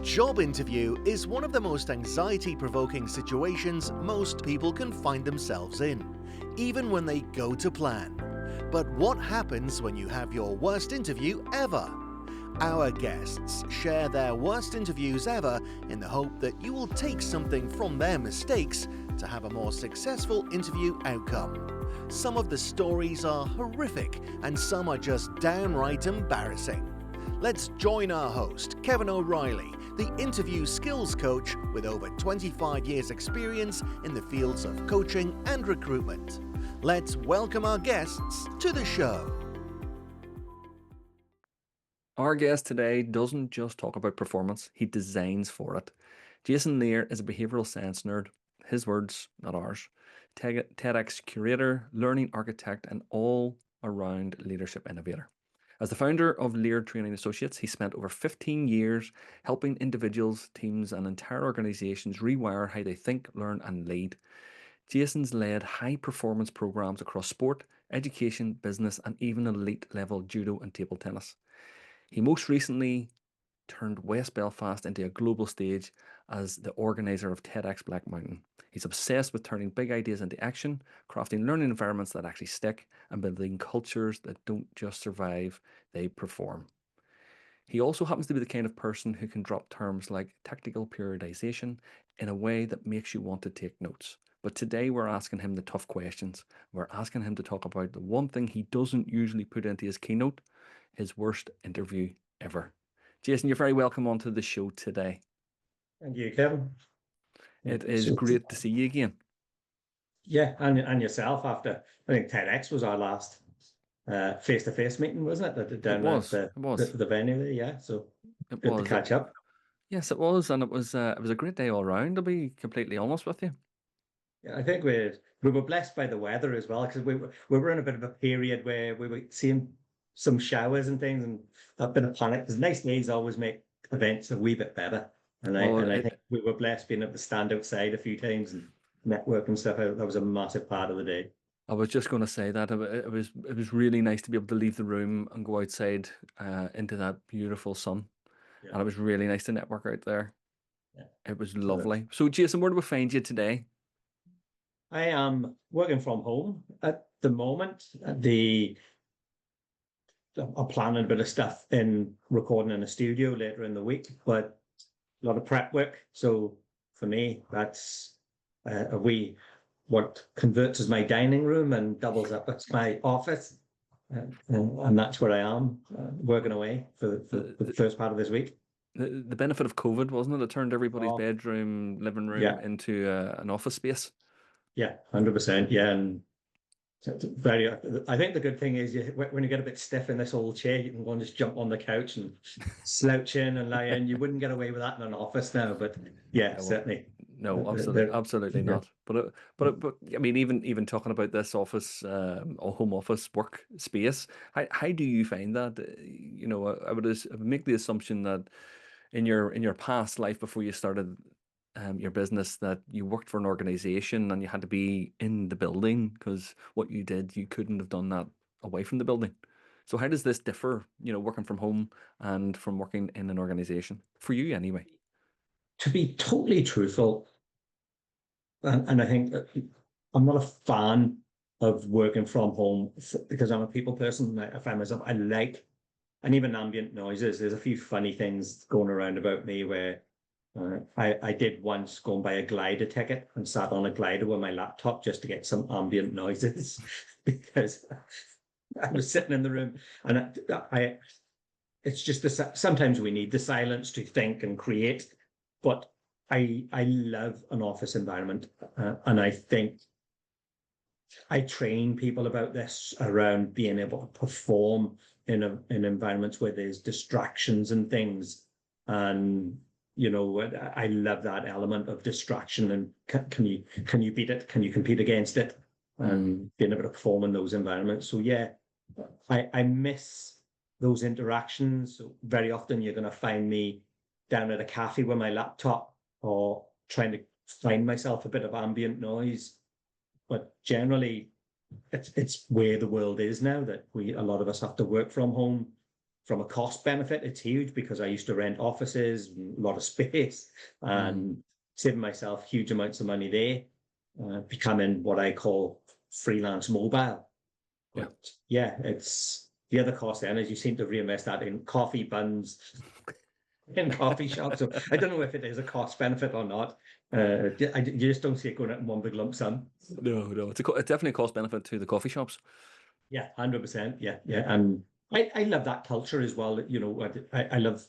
job interview is one of the most anxiety-provoking situations most people can find themselves in, even when they go to plan. But what happens when you have your worst interview ever? Our guests share their worst interviews ever in the hope that you will take something from their mistakes to have a more successful interview outcome. Some of the stories are horrific and some are just downright embarrassing. Let's join our host, Kevin O'Reilly, the interview skills coach with over 25 years experience in the fields of coaching and recruitment. Let's welcome our guests to the show. Our guest today doesn't just talk about performance, he designs for it. Jason Lear is a behavioural science nerd, his words, not ours. TEDx curator, learning architect, and all-around leadership innovator. As the founder of Lear Training Associates, he spent over 15 years helping individuals, teams, and entire organizations rewire how they think, learn, and lead. Jason's led high-performance programs across sport, education, business, and even elite-level judo and table tennis. He most recently turned West Belfast into a global stage as the organizer of TEDx Black Mountain. He's obsessed with turning big ideas into action, crafting learning environments that actually stick, and building cultures that don't just survive, they perform. He also happens to be the kind of person who can drop terms like technical periodization in a way that makes you want to take notes. But today we're asking him the tough questions. We're asking him to talk about the one thing he doesn't usually put into his keynote, his worst interview ever. Jason, you're very welcome onto the show today. Thank you, Kevin. It is great to see you again. Yeah, and yourself after, I think TEDx was our last face-to-face meeting, wasn't it? Down It was. at the venue there, yeah. So It good was. to catch up. Yes, it was, and it was a great day all round, to be completely honest with you. Yeah, I think we were blessed by the weather as well, because we were in a bit of a period where we were seeing some showers and things, and a bit of panic, because nice days always make events a wee bit better. And I think we were blessed being able to stand outside a few times and network and stuff. That was a massive part of the day. I was just going to say that it was really nice to be able to leave the room and go outside into that beautiful sun, and it was really nice to network out there. Yeah. It was lovely. So, Jason, where do we find you today? I am working from home at the moment. I'm planning a bit of stuff in recording in a studio later in the week, but a lot of prep work. So for me, that's what converts as my dining room and doubles up as my office. And that's where I am, working away for the first part of this week. The benefit of COVID, wasn't it? It turned everybody's bedroom, living room into an office space. Yeah, 100%. Yeah, and I think the good thing is when you get a bit stiff in this old chair, you can go and just jump on the couch and slouch in and lie in. You wouldn't get away with that in an office now, but yeah, certainly. No, absolutely not. But I mean, even talking about this office or home office work space, how do you find that? You know, I would make the assumption that in your past life before you started your business, that you worked for an organization and you had to be in the building, because what you did, you couldn't have done that away from the building. So how does this differ, you know, working from home and from working in an organization for you anyway? To be totally truthful, and I think that I'm not a fan of working from home because I'm a people person. I find myself, and even ambient noises. There's a few funny things going around about me where I did once go and buy a glider ticket and sat on a glider with my laptop just to get some ambient noises because I was sitting in the room, and it's just sometimes we need the silence to think and create. But I love an office environment, and I think I train people about this around being able to perform in environments where there's distractions and things. And you know, I love that element of distraction, and can you beat it? Can you compete against it? And being able to perform in those environments. So yeah, I miss those interactions. So very often you're going to find me down at a cafe with my laptop or trying to find myself a bit of ambient noise. But generally, it's where the world is now, that a lot of us have to work from home from a cost benefit, it's huge because I used to rent offices, a lot of space, and saving myself huge amounts of money there, becoming what I call freelance mobile. But yeah, it's the other cost then is you seem to reinvest that in coffee buns in coffee shops. So I don't know if it is a cost benefit or not. You just don't see it going out in one big lump sum. No, it's definitely a cost benefit to the coffee shops. Yeah, 100%. Yeah, and I love that culture as well. You know, I love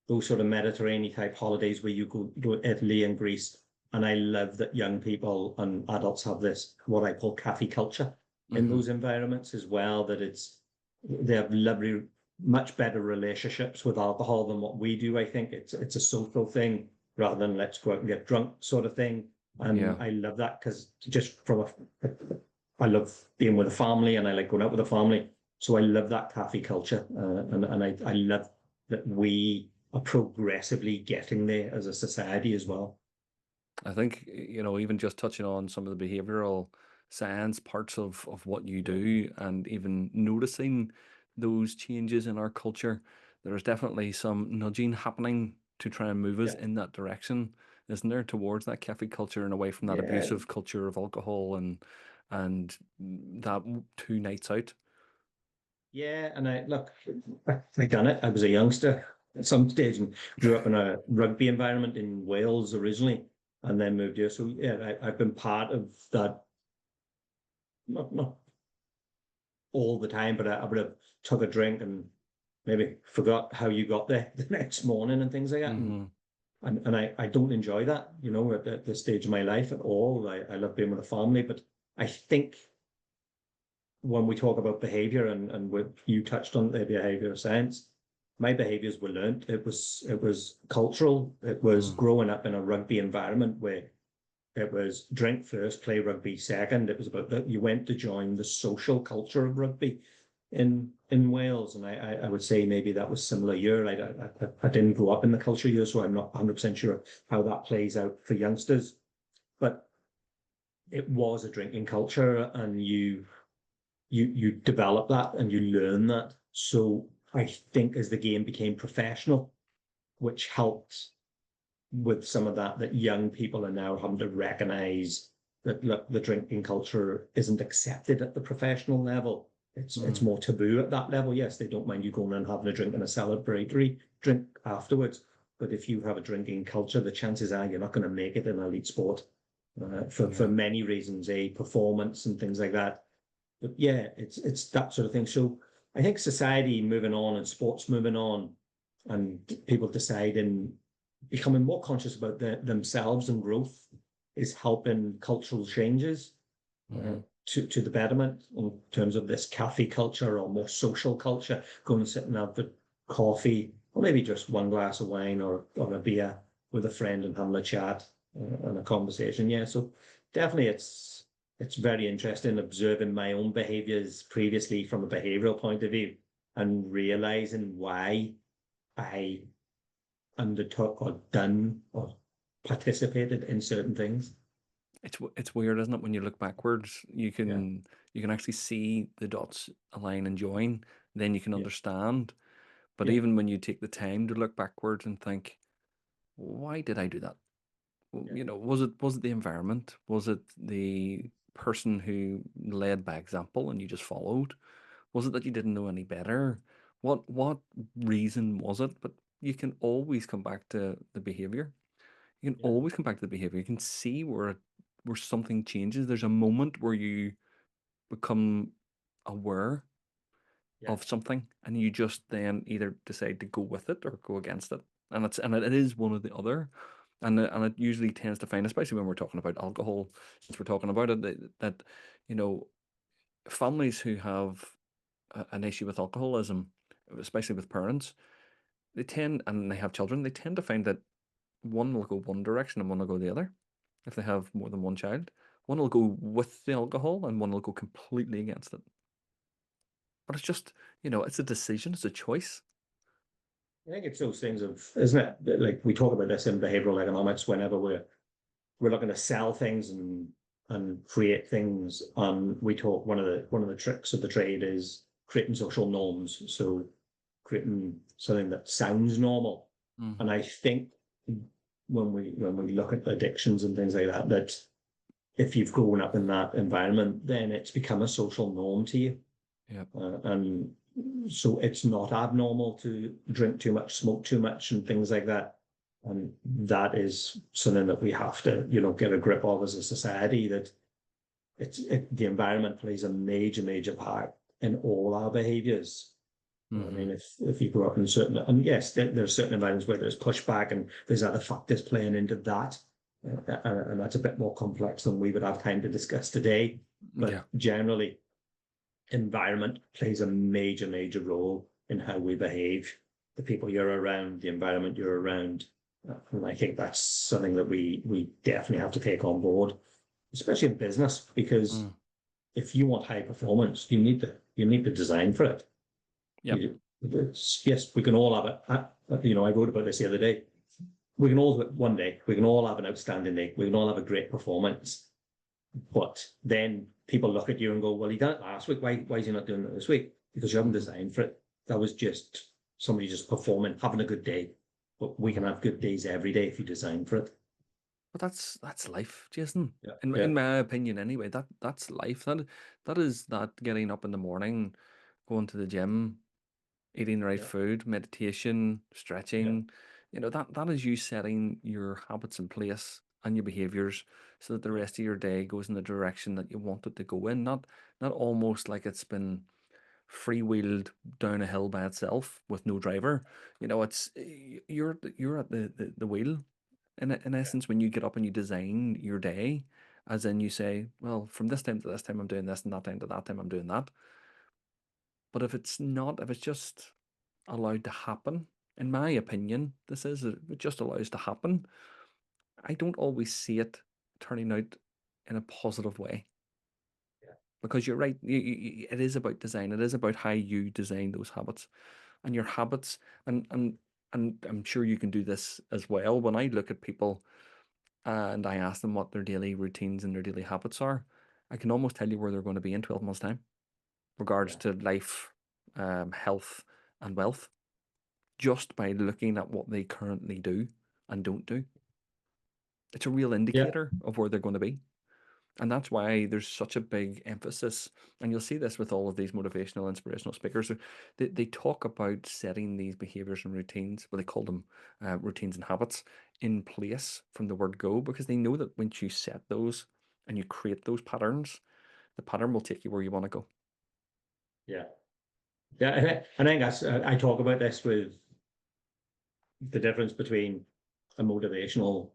those sort of Mediterranean type holidays where you go to Italy and Greece, and I love that young people and adults have this what I call cafe culture in those environments as well. That they have lovely, much better relationships with alcohol than what we do. I think it's a social thing rather than let's go out and get drunk sort of thing. And I love that because just I love being with a family and I like going out with a family. So I love that cafe culture. And I love that we are progressively getting there as a society as well. I think, even just touching on some of the behavioral science parts of what you do and even noticing those changes in our culture, there's definitely some nudging happening to try and move us in that direction, isn't there, towards that cafe culture and away from that abusive culture of alcohol and that 2 nights out. Yeah, and I done it. I was a youngster at some stage and grew up in a rugby environment in Wales originally, and then moved here. So yeah, I've been part of that. Not all the time, but I would have took a drink and maybe forgot how you got there the next morning and things like that. And I don't enjoy that, at this stage of my life at all. I love being with a family, but I think when we talk about behavior and what you touched on the behavioral science, my behaviors were learned. It was cultural. It was growing up in a rugby environment where it was drink first, play rugby second. It was about that you went to join the social culture of rugby in Wales. And I would say maybe that was similar here. I didn't grow up in the culture here, so I'm not 100% sure how that plays out for youngsters. But it was a drinking culture, and you develop that and you learn that. So I think as the game became professional, which helped with some of that young people are now having to recognize that, look, the drinking culture isn't accepted at the professional level. It's more taboo at that level. Yes, they don't mind you going and having a drink and a celebratory drink afterwards. But if you have a drinking culture, the chances are you're not going to make it in elite sport for many reasons, performance and things like that. But yeah, it's that sort of thing. So I think society moving on and sports moving on and people deciding, becoming more conscious about themselves and growth is helping cultural changes to the betterment in terms of this cafe culture or more social culture, going and sitting out for coffee or maybe just one glass of wine or a beer with a friend and having a chat and a conversation. Yeah, so definitely it's very interesting observing my own behaviors previously from a behavioral point of view and realizing why I undertook or done or participated in certain things. It's weird, isn't it? When you look backwards, you can actually see the dots align and join, then you can understand. But even when you take the time to look backwards and think, why did I do that? Was it the environment? Was it the person who led by example and you just followed? Was it that you didn't know any better? What reason was it? But you can always come back to the behavior. You can always come back to the behavior. You can see where something changes. There's a moment where you become aware of something, and you just then either decide to go with it or go against it. And it is one or the other. And it usually tends to find, especially when we're talking about alcohol, since we're talking about it, that families who have an issue with alcoholism, especially with parents, and they have children, they tend to find that one will go one direction and one will go the other. If they have more than one child, one will go with the alcohol and one will go completely against it. But it's just, it's a decision, it's a choice. I think it's those things of, isn't it? Like we talk about this in behavioral economics whenever we're looking to sell things and create things. And we talk one of the tricks of the trade is creating social norms. So creating something that sounds normal. Mm. And I think when we look at addictions and things like that, that if you've grown up in that environment, then it's become a social norm to you. Yep. And so it's not abnormal to drink too much, smoke too much, and things like that. And that is something that we have to, get a grip of as a society, that the environment plays a major part in all our behaviors. I mean, if you grow up in certain, and yes, there's certain environments where there's pushback and there's other factors playing into that. And that's a bit more complex than we would have time to discuss today. But generally, environment plays a major role in how we behave, the people you're around, the environment you're around. And I think that's something that we definitely have to take on board, especially in business, because if you want high performance, you need to design for it. Yep. Yes, we can all have it. I wrote about this the other day. We can all, one day, we can all have an outstanding day. We can all have a great performance. But then people look at you and go, well, he done it last week. Why is he not doing it this week? Because you haven't designed for it. That was just somebody just performing, having a good day. But we can have good days every day if you design for it. But that's life, Jason. Yeah. In my opinion, anyway. That's life. That is that getting up in the morning, going to the gym, eating the right food, meditation, stretching. That is you setting your habits in place and your behaviors so that the rest of your day goes in the direction that you want it to go in. Not almost like it's been freewheeled down a hill by itself with no driver. It's you're at the wheel. In essence, when you get up and you design your day, as in you say, well, from this time to this time I'm doing this, and that time to that time I'm doing that. But if it's just allowed to happen, in my opinion, it just allows to happen. I don't always see it turning out in a positive way. Because you're right, it is about design. It is about how you design those habits, and your habits. And I'm sure you can do this as well. When I look at people and I ask them what their daily routines and their daily habits are, I can almost tell you where they're going to be in 12 months' time, regards to life, health, and wealth, just by looking at what they currently do and don't do. It's a real indicator of where they're going to be. And that's why there's such a big emphasis. And you'll see this with all of these motivational, inspirational speakers. They talk about setting these behaviors and routines, well, they call them routines and habits, in place from the word go, because they know that once you set those and you create those patterns, the pattern will take you where you want to go. Yeah. Yeah. I think I talk about this with the difference between a motivational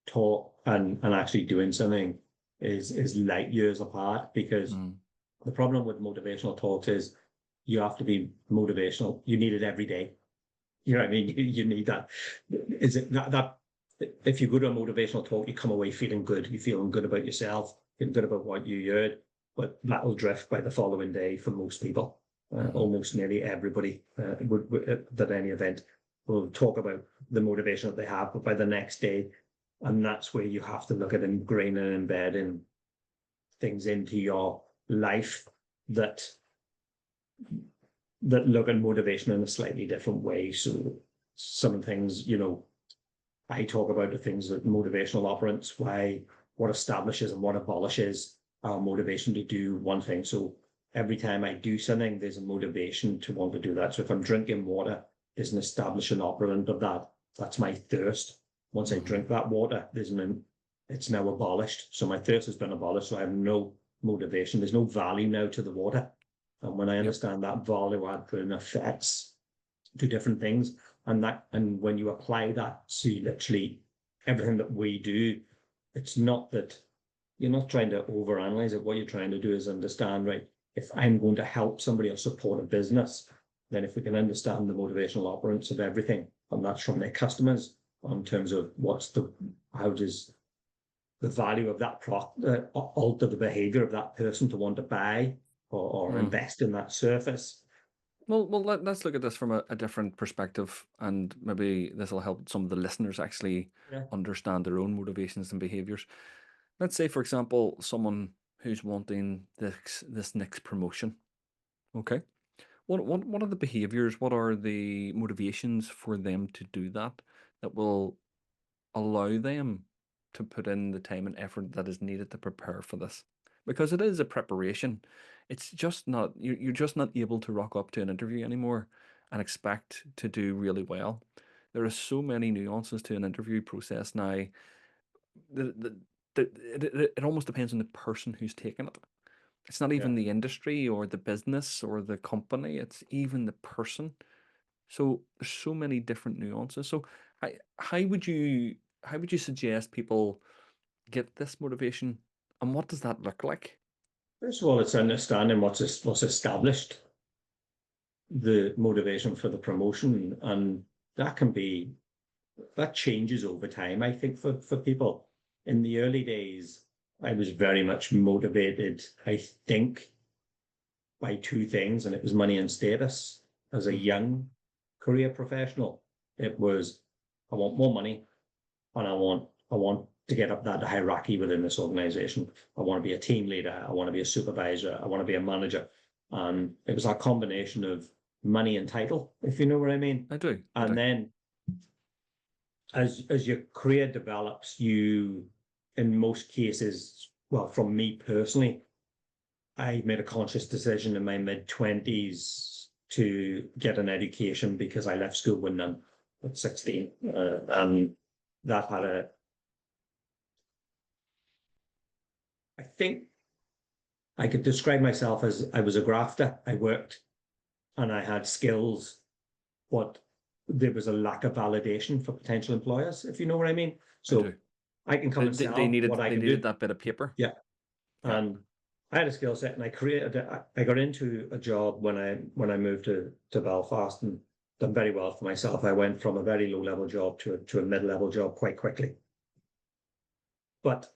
talk and actually doing something is light years apart, because the problem with motivational talks is you have to be motivational. You need it every day. You know what I mean? You need that. Is it that if you go to a motivational talk, you come away feeling good. You're feeling good about yourself, feeling good about what you heard, but that'll drift by the following day for most people. Almost nearly everybody at any event will talk about the motivation that they have, but by the next day, and that's where you have to look at ingraining and embedding things into your life that look at motivation in a slightly different way. So some things, I talk about the things that motivational operants, what establishes and what abolishes our motivation to do one thing. So every time I do something, there's a motivation to want to do that. So if I'm drinking water, there's an establishing operant of that. That's my thirst. Once I drink that water, it's now abolished. So my thirst has been abolished. So I have no motivation. There's no value now to the water. And when I understand that value add putting effects to different things, and when you apply that to literally everything that we do, it's not that you're not trying to overanalyze it. What you're trying to do is understand, right, if I'm going to help somebody or support a business, then if we can understand the motivational operants of everything, and that's from their customers, in terms of how does the value of that product alter the behavior of that person to want to buy or invest in that surface. Well, let's look at this from a different perspective, and maybe this will help some of the listeners actually understand their own motivations and behaviors. Let's say, for example, someone who's wanting this next promotion. Okay. What are the behaviors? What are the motivations for them to do that that will allow them to put in the time and effort that is needed to prepare for this? Because it is a preparation. It's just not you're just not able to rock up to an interview anymore and expect to do really well. There are so many nuances to an interview process now. The, the, it almost depends on the person who's taking it. It's not Yeah. even the industry or the business or the company, it's even the person. So there's so many different nuances. So how, how would you how would you suggest people get this motivation and what does that look like? First of all, it's understanding what's established, the motivation for the promotion, and that can be that changes over time, I think, for people. In the early days, I was very much motivated, I think, by two things, and it was money and status. As a Hmm. young career professional, it was I want more money and I want to get up that hierarchy within this organization. I want to be a team leader, I want to be a supervisor, I want to be a manager. And it was a combination of money and title, if you know what I mean. I do. I And do. then as your career develops, you, in most cases, well, from me personally, I made a conscious decision in my mid-20s to get an education because I left school with none at 16. And that had I think I could describe myself as I was a grafter. I worked and I had skills, but there was a lack of validation for potential employers, if you know what I mean. I do. So I can come and sell what I They can needed do. that bit of paper. Yeah. Yeah. And I had a skill set and I got into a job when I moved to Belfast and done very well for myself. I went from a very low level job to a mid-level job quite quickly. But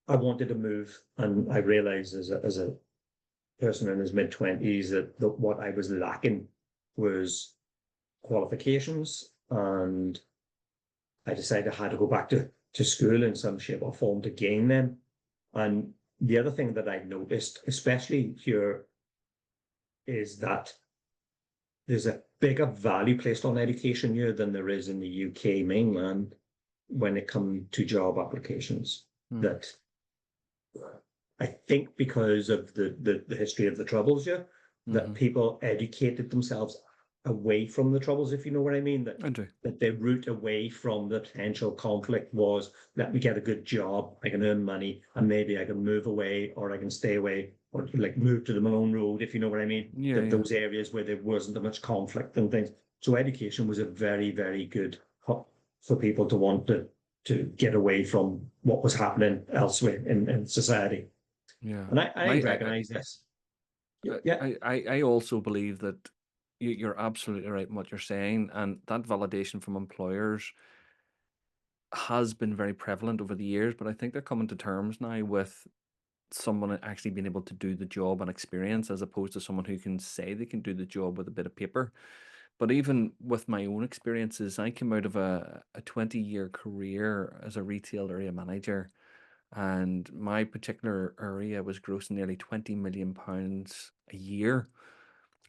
I wanted to move and I realized as a person in his mid-20s that what I was lacking was qualifications, and I decided I had to go back to school in some shape or form to gain them. And the other thing that I noticed, especially here, is that there's a bigger value placed on education here than there is in the UK mainland when it comes to job applications. Hmm. That I think because of the history of the Troubles here, that Hmm. people educated themselves away from the Troubles, if you know what I mean. I do. That their route away from the potential conflict was, let me get a good job, I can earn money, and maybe I can move away or I can stay away or like move to the Malone Road, if you know what I mean. Yeah, That yeah. those areas where there wasn't much conflict and things. So education was a very, very good hub for people to want to get away from what was happening elsewhere in society. Yeah. And And I recognize this. Yeah. I also believe that you're absolutely right in what you're saying, and that validation from employers has been very prevalent over the years, but I think they're coming to terms now with someone actually being able to do the job and experience as opposed to someone who can say they can do the job with a bit of paper. But even with my own experiences, I came out of a 20-year career as a retail area manager, and my particular area was grossing nearly £20 million a year.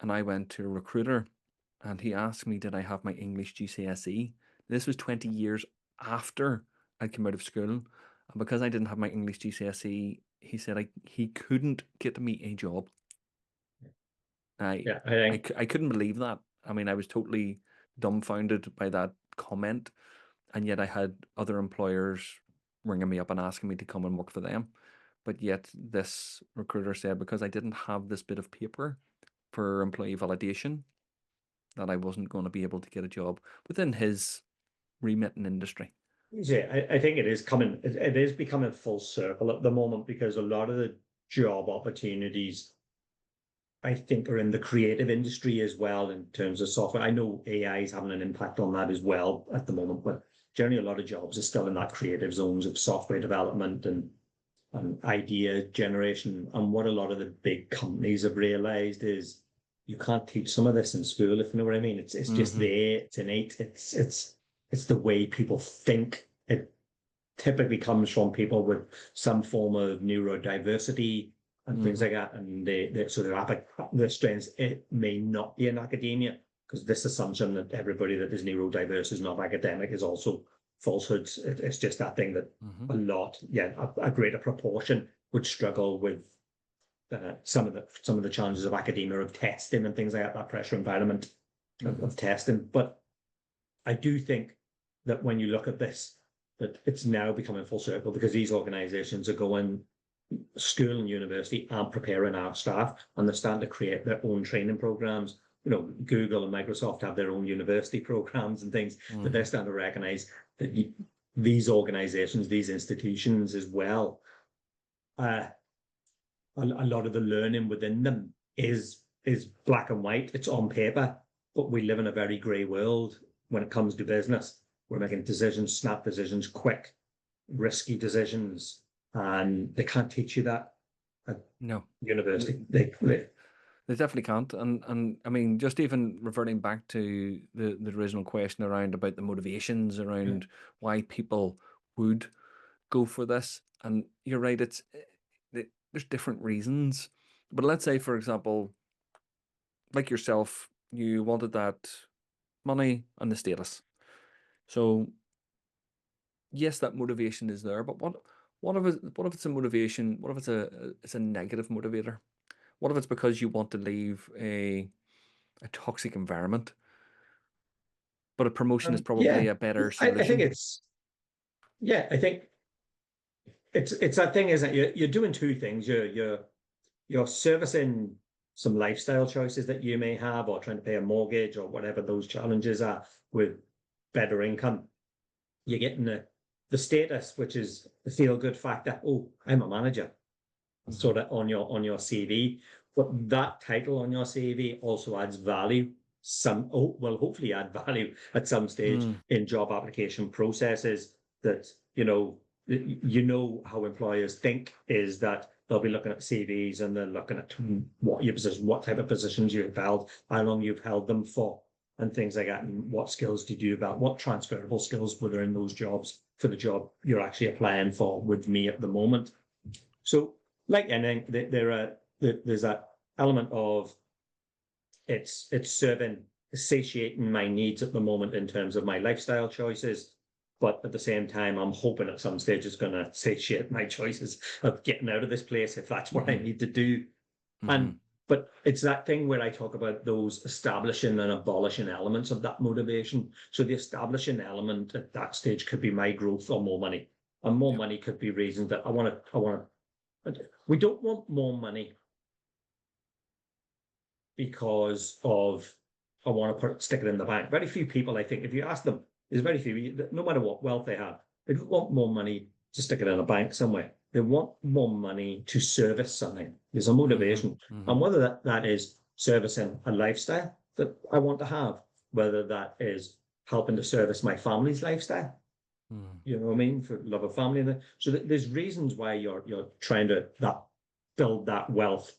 And I went to a recruiter and he asked me, did I have my English GCSE? This was 20 years after I came out of school. And because I didn't have my English GCSE, he said he couldn't get me a job. Yeah. I think I couldn't believe that. I mean, I was totally dumbfounded by that comment. And yet I had other employers ringing me up and asking me to come and work for them. But yet this recruiter said because I didn't have this bit of paper for employee validation, that I wasn't going to be able to get a job within his remit and industry. yeah, I think it is coming. It is becoming full circle at the moment because a lot of the job opportunities, I think, are in the creative industry as well in terms of software. I know AI is having an impact on that as well at the moment, but generally a lot of jobs are still in that creative zones of software development and idea generation. And what a lot of the big companies have realized is you can't teach some of this in school, if you know what I mean. It's just Mm-hmm. there, it's innate, it's the way people think. It typically comes from people with some form of neurodiversity, and things like that. And their strengths, it may not be in academia, because this assumption that everybody that is neurodiverse is not academic is also falsehoods. It's just that thing that a greater proportion would struggle with some of the challenges of academia, of testing and things like that pressure environment of testing. But I do think that when you look at this, that it's now becoming full circle, because these organizations are going school and university and preparing our staff, and they're starting to create their own training programs. You know, Google and Microsoft have their own university programs and things that they're starting to recognize that these organizations, these institutions as well, a lot of the learning within them is black and white. It's on paper, but we live in a very grey world when it comes to business. We're making decisions, snap decisions, quick, risky decisions, and they can't teach you that at university. They definitely can't. And I mean, just even reverting back to the original question around about the motivations around why people would go for this. And you're right, there's different reasons. But let's say, for example, like yourself, you wanted that money and the status. So yes, that motivation is there, but what if it's a motivation? What if it's a negative motivator? What if it's because you want to leave a toxic environment, but a promotion is probably a better solution? I think I think it's that thing, isn't it? You're doing two things. You're servicing some lifestyle choices that you may have, or trying to pay a mortgage, or whatever those challenges are, with better income. You're getting the status, which is the feel-good factor. Oh, I'm a manager, sort of on your CV. But that title on your CV also adds value. Hopefully add value at some stage in job application processes. That you know how employers think is that they'll be looking at CVs, and they're looking at what type of positions you've held, how long you've held them for, and things like that, and what skills did you develop, what transferable skills were there in those jobs for the job you're actually applying for with me at the moment. So, like anything, there's that element of it's satiating my needs at the moment in terms of my lifestyle choices, but at the same time, I'm hoping at some stage it's going to satiate my choices of getting out of this place if that's what I need to do. But it's that thing where I talk about those establishing and abolishing elements of that motivation. So the establishing element at that stage could be my growth or more money. And more money could be reasons that we don't want more money because of, I want to stick it in the bank. Very few people, I think, if you ask them, there's very few, no matter what wealth they have, they don't want more money to stick it in a bank somewhere. They want more money to service something. There's a motivation. And whether that is servicing a lifestyle that I want to have, whether that is helping to service my family's lifestyle, you know what I mean, for love of family. So there's reasons why you're trying to build that wealth.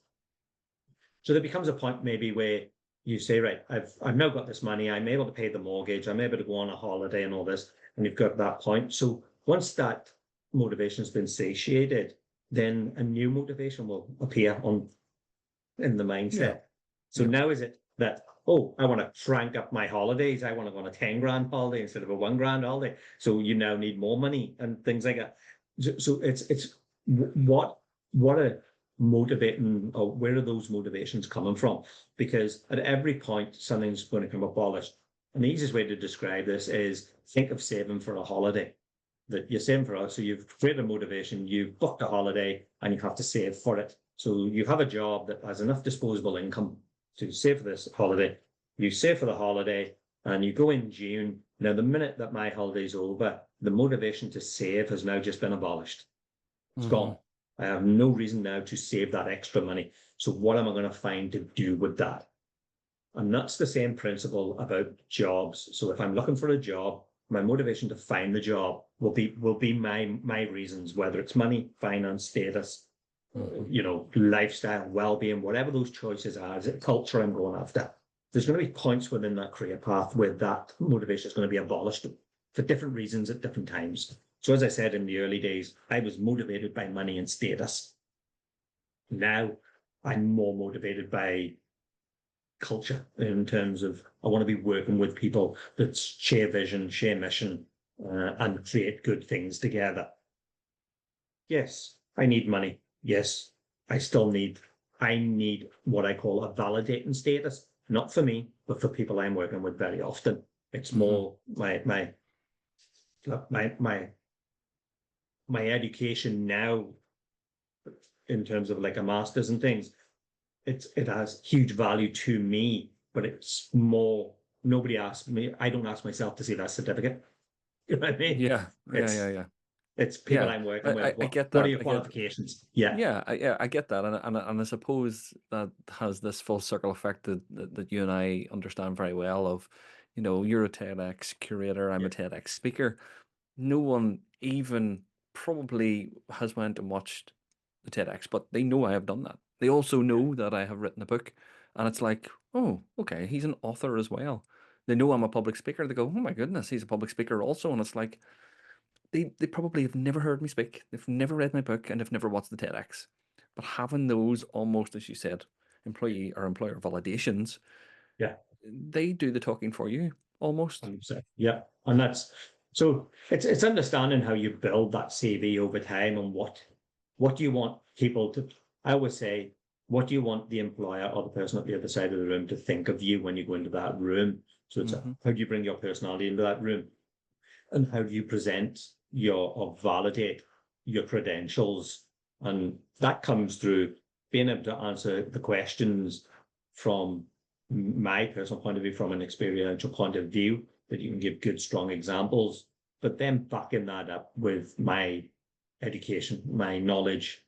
So there becomes a point maybe where you say, right, I've now got this money, I'm able to pay the mortgage, I'm able to go on a holiday and all this, and you've got that point. So once that motivation has been satiated, then a new motivation will appear in the mindset. So now is it that, oh, I want to crank up my holidays, I want to go on a 10 grand holiday instead of a 1 grand holiday. So you now need more money and things like that. So it's what are motivating, or where are those motivations coming from? Because at every point something's going to become abolished. And the easiest way to describe this is think of saving for a holiday. That you're saving for, so you've created a motivation, you've booked a holiday, and you have to save for it. So you have a job that has enough disposable income to save for this holiday. You save for the holiday, and you go in June. Now, the minute that my holiday's over, the motivation to save has now just been abolished. It's gone. I have no reason now to save that extra money. So what am I going to find to do with that? And that's the same principle about jobs. So if I'm looking for a job, my motivation to find the job will be my reasons, whether it's money, finance, status, lifestyle, well-being, whatever those choices are. Is it culture I'm going after? There's going to be points within that career path where that motivation is going to be abolished for different reasons at different times. So as I said in the early days, I was motivated by money and status. now I'm more motivated by culture in terms of I want to be working with people that share vision, share mission, and create good things together. Yes, I need money. Yes, I need what I call a validating status, not for me, but for people I'm working with very often. It's more my my education now in terms of like a master's and things. It has huge value to me, but it's more nobody asks me. I don't ask myself to see that certificate. You know what I mean? Yeah, yeah, It's yeah, yeah. it's people Yeah, I'm working with. I get What are that. your I get qualifications? Yeah, yeah, I get that, and I suppose that has this full circle effect that you and I understand very well. Of, you're a TEDx curator, I'm yeah, a TEDx speaker. No one even probably has went and watched the TEDx, but they know I have done that. They also know that I have written a book, and it's like, oh, okay, he's an author as well. They know I'm a public speaker. They go, oh my goodness, he's a public speaker also, and it's like they probably have never heard me speak. They've never read my book, and they've never watched the TEDx. But having those almost, as you said, employee or employer validations, yeah. they do the talking for you almost. 100%. Yeah, and that's so it's understanding how you build that CV over time and what do you want people to. I always say, what do you want the employer or the person at the other side of the room to think of you when you go into that room? So it's Hmm. how do you bring your personality into that room, and how do you present your or validate your credentials, and that comes through being able to answer the questions from my personal point of view, from an experiential point of view, that you can give good, strong examples, but then backing that up with my education, my knowledge,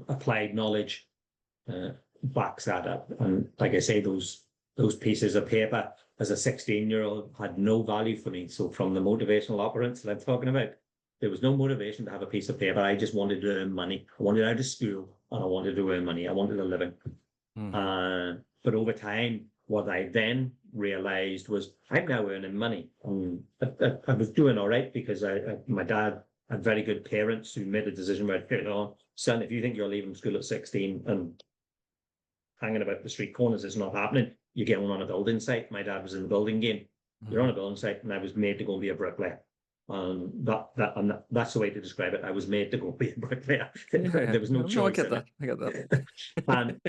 applied knowledge, uh, backs that up. And like I say, those pieces of paper as a 16-year-old had no value for me. So from the motivational operants that I'm talking about, there was no motivation to have a piece of paper. I just wanted to earn money. I wanted out of school and I wanted to earn money. I wanted a living. Hmm. But over time, what I then realized was I'm now earning money. I was doing all right because my dad had very good parents who made a decision where, son, if you think you're leaving school at 16 and hanging about the street corners is not happening, you're getting on a building site. My dad was in the building game. You're on a building site, and I was made to go and be a bricklayer. That's the way to describe it. I was made to go be a bricklayer. Yeah, yeah. There was no No, I choice get in that. it. I get that.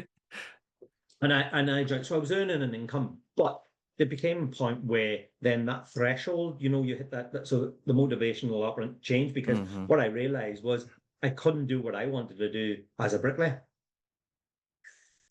and and I joined. So I was earning an income, but there became a point where then that threshold, you hit so the motivational operant changed, because Hmm. what I realized was I couldn't do what I wanted to do as a bricklayer,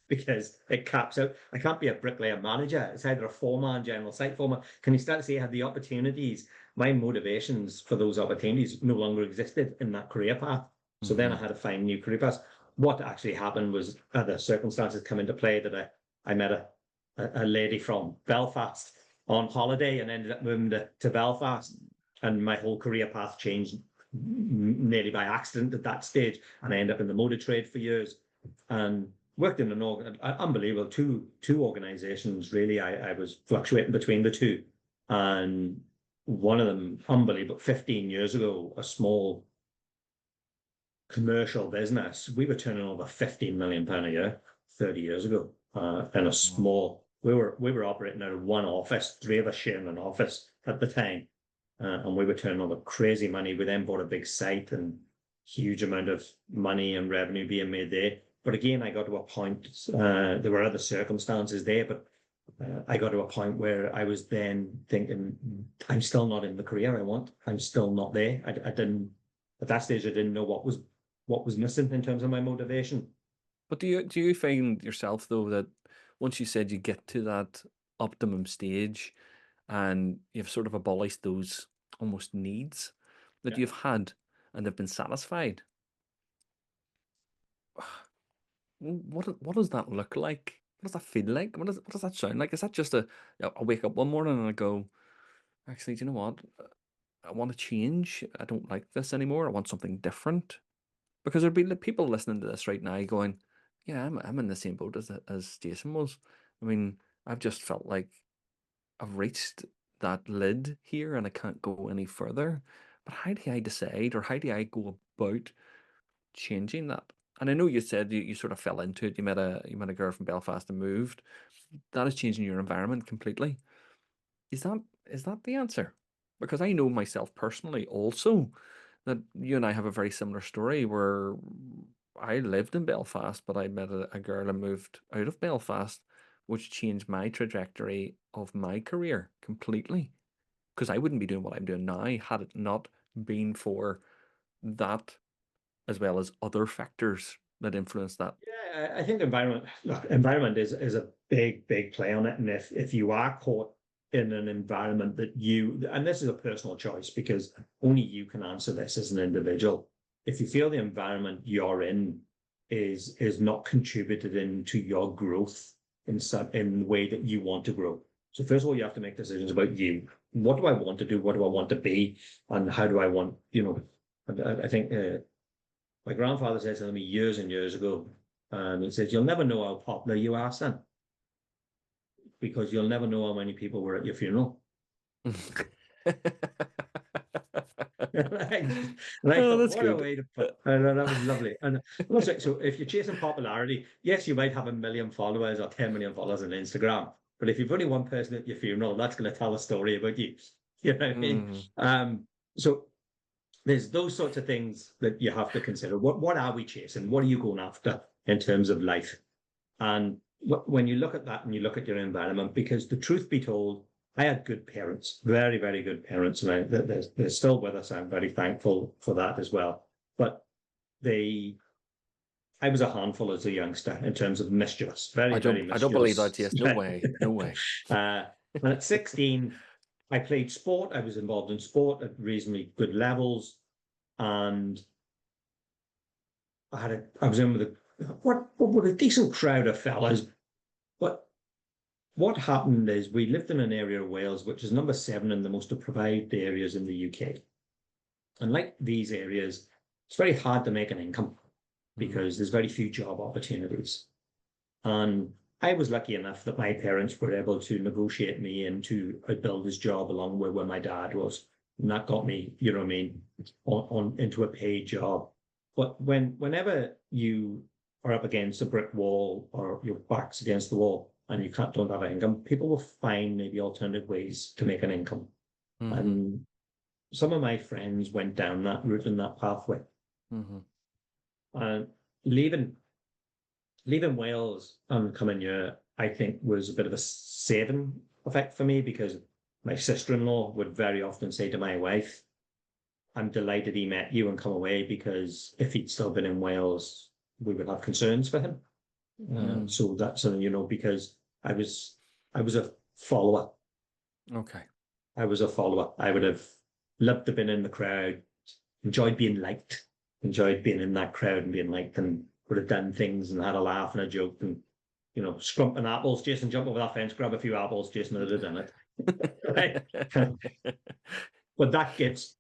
because it caps out. I can't be a bricklayer manager. It's either a foreman, general site foreman. Can you start to see how the opportunities, my motivations for those opportunities no longer existed in that career path? So then I Hmm. had to find new career paths. What actually happened was other circumstances come into play, that I met a lady from Belfast on holiday and ended up moving to Belfast. And my whole career path changed nearly by accident at that stage. And I ended up in the motor trade for years. And worked in an unbelievable two organizations. Really, I was fluctuating between the two, and one of them, unbelievable, 15 years ago, a small commercial business. We were turning over 15 million pound a year 30 years ago, in a Wow. small. We were operating out of one office, three of us sharing an office at the time, and we were turning over crazy money. We then bought a big site and huge amount of money and revenue being made there. But again, I got to a point, there were other circumstances there, but I got to a point where I was then thinking, I'm still not in the career I want. I'm still not there. I didn't, at that stage, I didn't know what was missing in terms of my motivation. But do you find yourself though that once you said you get to that optimum stage and you've sort of abolished those almost needs that Yeah. you've had and they've been satisfied, what does that look like? What does that feel like? What does that sound like? Is that just I wake up one morning and I go, actually, do you know what? I want to change. I don't like this anymore. I want something different. Because there'd be people listening to this right now going, yeah, I'm in the same boat as Jason was. I mean, I've just felt like I've reached that lid here and I can't go any further. But how do I decide, or how do I go about changing that? And I know you said you sort of fell into it. You met a girl from Belfast and moved. That is changing your environment completely. Is that the answer? Because I know myself personally also that you and I have a very similar story where I lived in Belfast, but I met a girl and moved out of Belfast, which changed my trajectory of my career completely. Because I wouldn't be doing what I'm doing now had it not been for that, as well as other factors that influence that. Yeah, I think environment is a big play on it. And if you are caught in an environment that and this is a personal choice because only you can answer this as an individual. If you feel the environment you're in is not contributed into your growth in the way that you want to grow. So first of all, you have to make decisions about you. What do I want to do? What do I want to be? And how do I want, I think my grandfather said to me years and years ago, and he says, you'll never know how popular you are, son, because you'll never know how many people were at your funeral. And I Oh, thought, that's what a good. way to put. And that was lovely. And so if you're chasing popularity, yes, you might have 1 million followers or 10 million followers on Instagram, but if you've only one person at your funeral, that's going to tell a story about you. You know what I mean? So there's those sorts of things that you have to consider. What are we chasing? What are you going after in terms of life? And when you look at that and you look at your environment, because the truth be told, I had good parents, very, very good parents, and they're still with us. I'm very thankful for that as well. But I was a handful as a youngster in terms of mischievous, very, very mischievous. I don't believe that, yes. No way. No way. And at 16, I played sport. I was involved in sport at reasonably good levels. And I was in with a decent crowd of fellas. But what happened is we lived in an area of Wales, which is number 7 in the most deprived areas in the UK. And like these areas, it's very hard to make an income because there's very few job opportunities. And I was lucky enough that my parents were able to negotiate me into a builder's job along with where my dad was. And that got me, you know what I mean, into a paid job. But whenever you are up against a brick wall or your back's against the wall and you don't have an income, people will find maybe alternative ways to make an income. And some of my friends went down that route and that pathway. And leaving Wales and coming here, I think, was a bit of a saving effect for me because my sister-in-law would very often say to my wife, I'm delighted he met you and come away because if he'd still been in Wales, we would have concerns for him. So that's, because I was a follower. Okay. I was a follower. I would have loved to have been in the crowd, enjoyed being liked, enjoyed being in that crowd and being liked, and would have done things and had a laugh and a joke and, scrumping apples. Jason, jump over that fence, grab a few apples. Jason would have done it. Right? But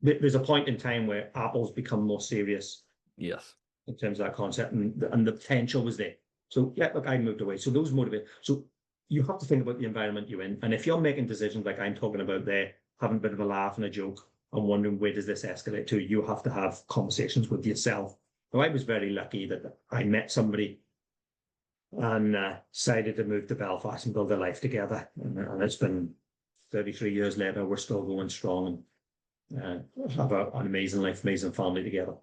there's a point in time where apples become more serious. Yes. In terms of that concept, and the potential was there. So yeah, look, I moved away. So those motivate. So you have to think about the environment you're in. And if you're making decisions like I'm talking about there, having a bit of a laugh and a joke and wondering where does this escalate to, you have to have conversations with yourself. Now, I was very lucky that I met somebody and decided to move to Belfast and build a life together. And it's been 33 years later, we're still going strong and have an amazing life, amazing family together.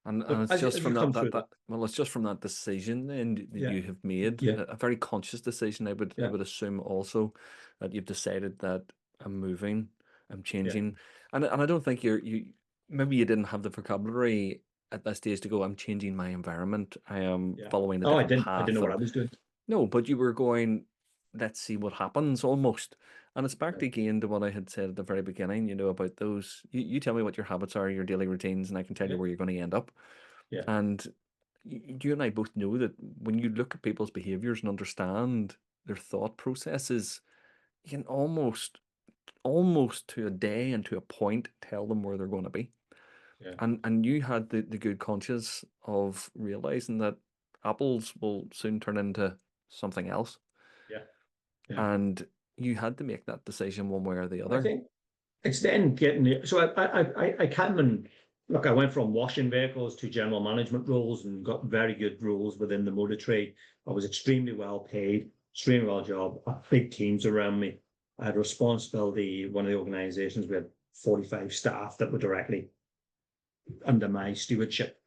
And it's just from it's just from that decision then that you have made, a very conscious decision. I would assume also that you've decided that I'm moving, I'm changing, and I don't think you maybe you didn't have the vocabulary at that stage to go, I'm changing my environment. I am following a different path. I didn't know what I was doing. No, but you were going, let's see what happens almost. And it's back again to what I had said at the very beginning, about those. You tell me what your habits are, your daily routines, and I can tell you where you're going to end up. Yeah. And you and I both know that when you look at people's behaviors and understand their thought processes, you can almost to a day and to a point tell them where they're going to be. Yeah. And you had the good conscience of realizing that apples will soon turn into something else. Yeah. And you had to make that decision one way or the other. I think it's then getting it. So I came and look, I went from washing vehicles to general management roles and got very good roles within the motor trade. I was extremely well paid, extremely well job, big teams around me. I had responsibility. One of the organizations, we had 45 staff that were directly under my stewardship.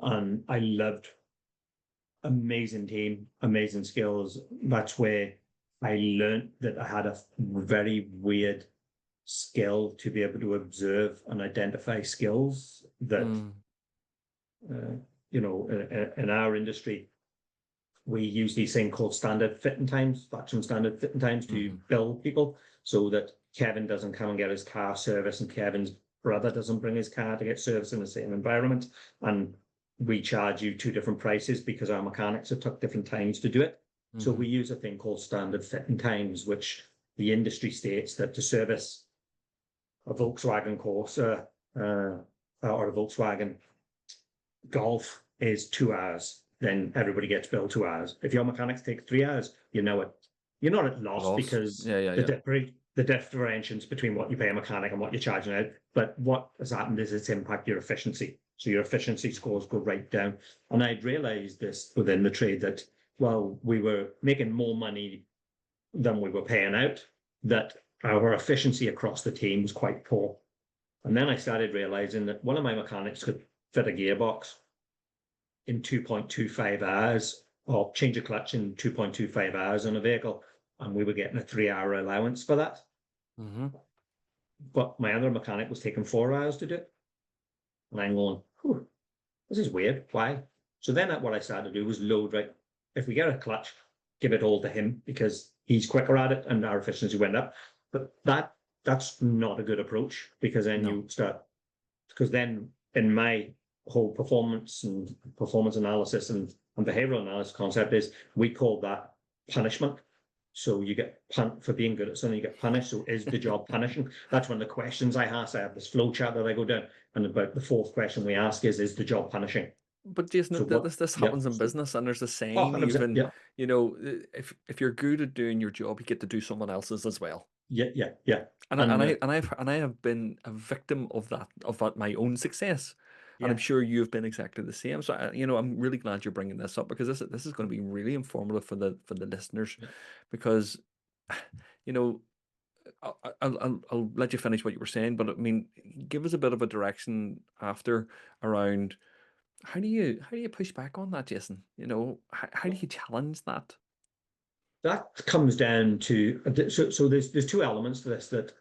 And I loved amazing team, amazing skills. That's where I learned that I had a very weird skill to be able to observe and identify skills that, you know, in our industry, we use these things called standard fitting times, faction standard fitting times to bill people so that Kevin doesn't come and get his car serviced and Kevin's brother doesn't bring his car to get serviced in the same environment. And we charge you two different prices because our mechanics have took different times to do it. So we use a thing called standard fitting times, which the industry states that to service a Volkswagen Corsa or a Volkswagen Golf is 2 hours. Then everybody gets billed 2 hours. If your mechanics take 3 hours, you know it. You're not at loss because the differentiations between what you pay a mechanic and what you're charging out. But what has happened is it's impact your efficiency. So your efficiency scores go right down. And I'd realized this within the trade that, well, we were making more money than we were paying out, that our efficiency across the team was quite poor. And then I started realizing that one of my mechanics could fit a gearbox in 2.25 hours or change a clutch in 2.25 hours on a vehicle. And we were getting a 3-hour allowance for that. But my other mechanic was taking 4 hours to do it. And I'm going, this is weird. Why? So then what I started to do was load, right? If we get a clutch, give it all to him because he's quicker at it and our efficiency went up. But that's not a good approach because then you start, because then in my whole performance analysis and behavioral analysis concept is we call that punishment. So you get for being good at something, you get punished. So is the job punishing? That's one of the questions I ask. I have this flow chart that I go down, and about the fourth question we ask is the job punishing? But Jason, So this happens in business, and there's a saying, even you know, if you're good at doing your job, you get to do someone else's as well. Yeah. And I have been a victim of that my own success. And I'm sure you've been exactly the same. So, you know, I'm really glad you're bringing this up because this is going to be really informative for the listeners, because, you know, I'll let you finish what you were saying, but I mean, give us a bit of a direction after around how do you push back on that, Jason? You know, how do you challenge that? That comes down to so there's two elements to this that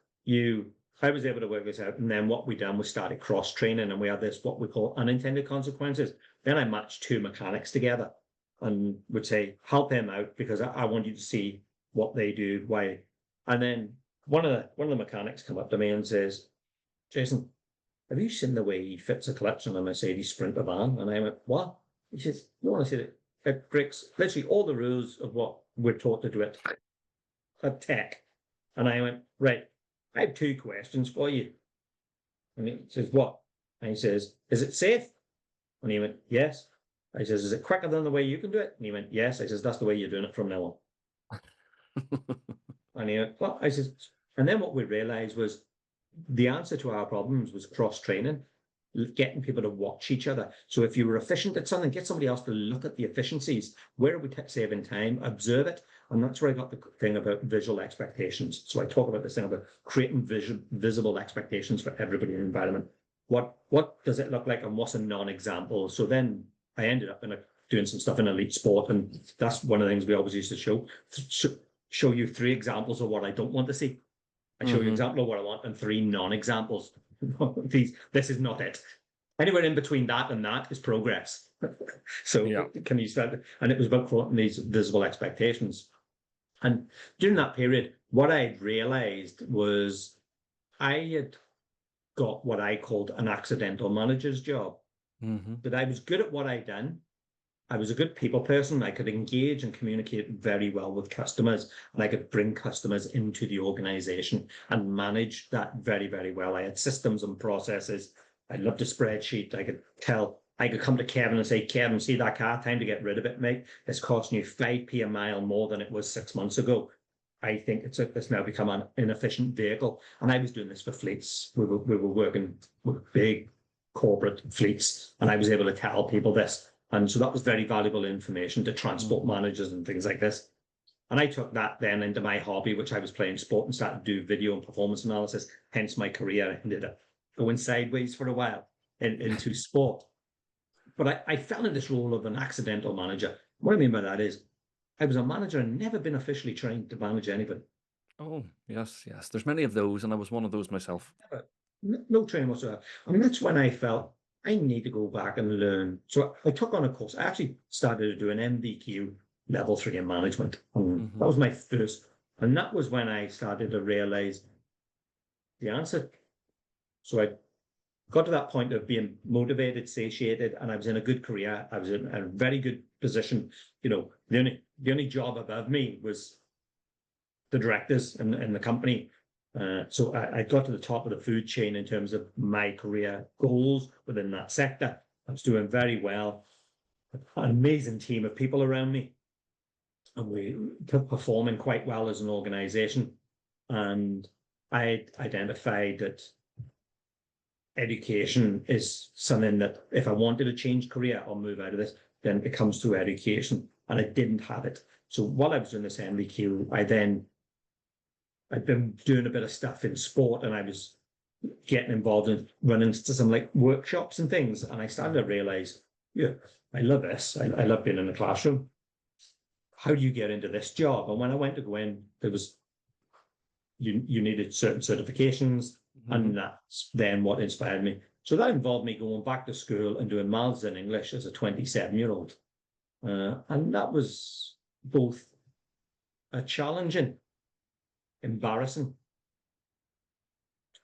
I was able to work this out, and then what we done was started cross training, and we had this what we call unintended consequences. Then I matched two mechanics together, and would say help them out because I want you to see what they do, why. And then one of the mechanics come up to me and says, "Jason, have you seen the way he fits a clutch on a Mercedes Sprinter van?" And I went, "What?" He says, "You want to see it? It breaks literally all the rules of what we're taught to do it at tech." And I went, "Right. I have two questions for you." And he says, "What?" And he says, "Is it safe?" And he went, "Yes." I says, "Is it quicker than the way you can do it?" And he went, "Yes." I says, "That's the way you're doing it from now on." And he went, "What?" I says, and then what we realized was the answer to our problems was cross training, getting people to watch each other. So if you were efficient at something, get somebody else to look at the efficiencies. Where are we saving time? Observe it. And that's where I got the thing about visual expectations. So I talk about this thing about creating visible expectations for everybody in the environment. What does it look like and what's a non-example? So then I ended up doing some stuff in elite sport. And that's one of the things we always used to show you 3 examples of what I don't want to see. I show you an example of what I want and 3 non-examples. This is not it. Anywhere in between that and that is progress. So can you start? And it was about creating these visible expectations. And during that period, what I realized was I had got what I called an accidental manager's job. That I was good at what I'd done. I was a good people person. I could engage and communicate very well with customers, and I could bring customers into the organization and manage that very, very well. I had systems and processes. I loved a spreadsheet. I could come to Kevin and say, "Kevin, see that car? Time to get rid of it, mate. It's costing you 5p a mile more than it was 6 months ago. I think it's now become an inefficient vehicle." And I was doing this for fleets. We were working with big corporate fleets, and I was able to tell people this. And so that was very valuable information to transport managers and things like this. And I took that then into my hobby, which I was playing sport, and started to do video and performance analysis. Hence my career ended up going sideways for a while into sport. But I fell in this role of an accidental manager. What I mean by that is I was a manager and never been officially trained to manage anybody. Oh, yes, yes. There's many of those, and I was one of those myself. No training whatsoever. I mean, that's when I felt I need to go back and learn. So I took on a course. I actually started to do an MBQ level 3 in management. And that was my first. And that was when I started to realize the answer. So I got to that point of being motivated, satiated, and I was in a good career. I was in a very good position. You know, the only job above me was the directors in the company. So I got to the top of the food chain in terms of my career goals within that sector. I was doing very well. An amazing team of people around me, and we were performing quite well as an organization. And I identified that education is something that if I wanted to change career or move out of this, then it comes through education. And I didn't have it. So while I was doing this MBQ, I'd been doing a bit of stuff in sport, and I was getting involved in running some like workshops and things. And I started to realize, yeah, I love this. I love being in the classroom. How do you get into this job? And when I went to go in, there was you needed certain certifications, and that's then what inspired me. So that involved me going back to school and doing maths and English as a 27-year-old. And that was both a challenging, embarrassing,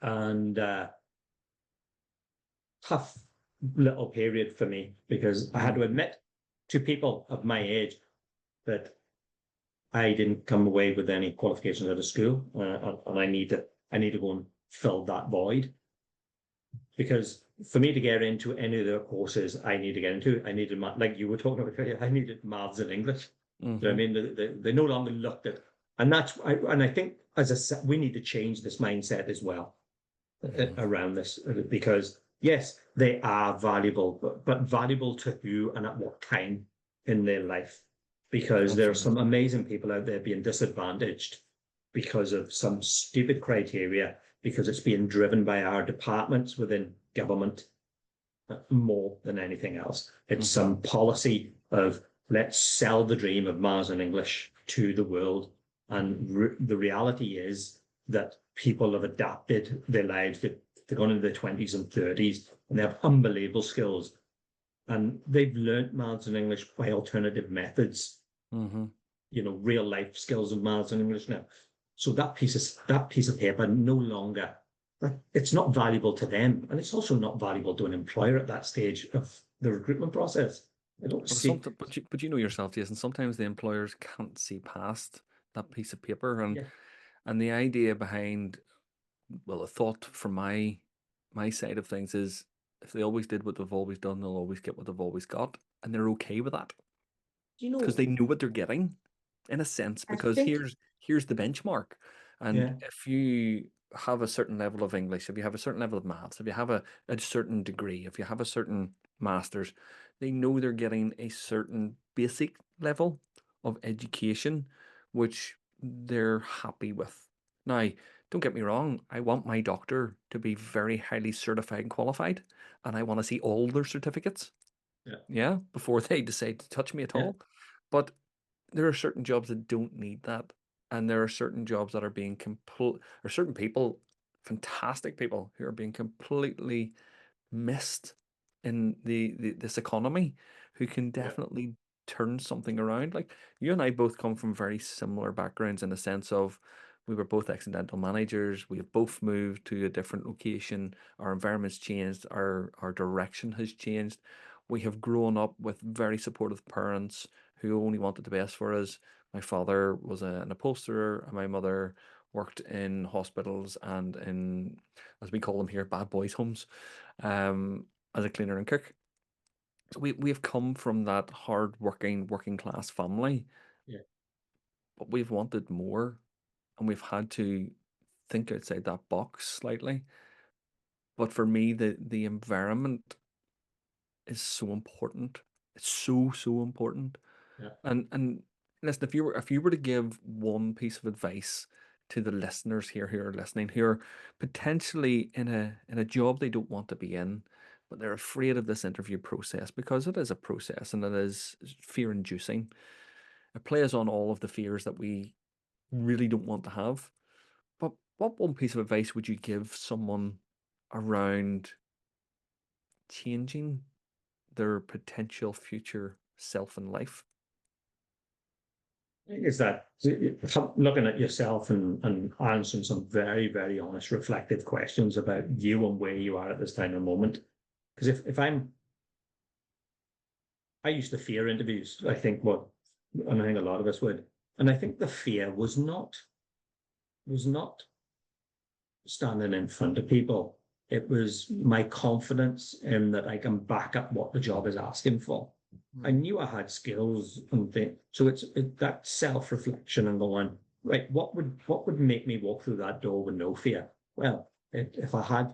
and tough little period for me, because I had to admit to people of my age that I didn't come away with any qualifications out of school, and I need to go and fill that void. Because for me to get into any of the courses I need to get into, I needed, like you were talking about earlier, I needed maths and English. You know what I mean? They no longer looked at, and I think, as I said, we need to change this mindset as well around this, because yes, they are valuable, but valuable to who and at what time in their life? Because there are some amazing people out there being disadvantaged because of some stupid criteria, because it's being driven by our departments within government more than anything else. It's some policy of let's sell the dream of Mars and English to the world. And the reality is that people have adapted their lives. They're going into their 20s and 30s, and they have unbelievable skills. And they've learned maths and English by alternative methods, you know, real life skills of maths and English now. So that piece of paper no longer, it's not valuable to them, and it's also not valuable to an employer at that stage of the recruitment process. I don't see. But you know yourself, Jason, sometimes the employers can't see past that piece of paper, and the idea behind, well, the thought from my side of things is, if they always did what they've always done, they'll always get what they've always got, and they're okay with that. You know, because they know what they're getting, in a sense, because here's the benchmark. And if you have a certain level of English, if you have a certain level of maths, if you have a certain degree, if you have a certain master's, they know they're getting a certain basic level of education, which they're happy with. Now, don't get me wrong, I want my doctor to be very highly certified and qualified, and I want to see all their certificates. Yeah, before they decide to touch me at all. But there are certain jobs that don't need that, and there are certain jobs that are being or certain people, fantastic people, who are being completely missed in this economy, who can definitely turn something around. Like, you and I both come from very similar backgrounds, in the sense of, we were both accidental managers. We have both moved to a different location. Our environment's changed. Our direction has changed. We have grown up with very supportive parents who only wanted the best for us. My father was an upholsterer, and my mother worked in hospitals and in, as we call them here, bad boys' homes, as a cleaner and cook. So we have come from that hard-working, working-class family, but we've wanted more, and we've had to think outside that box slightly. But for me, the environment is so important. It's so important. Yeah. And listen, if you were to give one piece of advice to the listeners here who are listening, who are potentially in a job they don't want to be in, but they're afraid of this interview process because it is a process and it is fear inducing. It plays on all of the fears that we really don't want to have. But what one piece of advice would you give someone around changing their potential future self in life? Is that looking at yourself and answering some very, very honest, reflective questions about you and where you are at this time and moment. Because if I used to fear interviews, I think and I think a lot of us would. And I think the fear was not standing in front of people. It was my confidence in that I can back up what the job is asking for. I knew I had skills and things. So it's that self-reflection and going, right, what would make me walk through that door with no fear? Well, if I had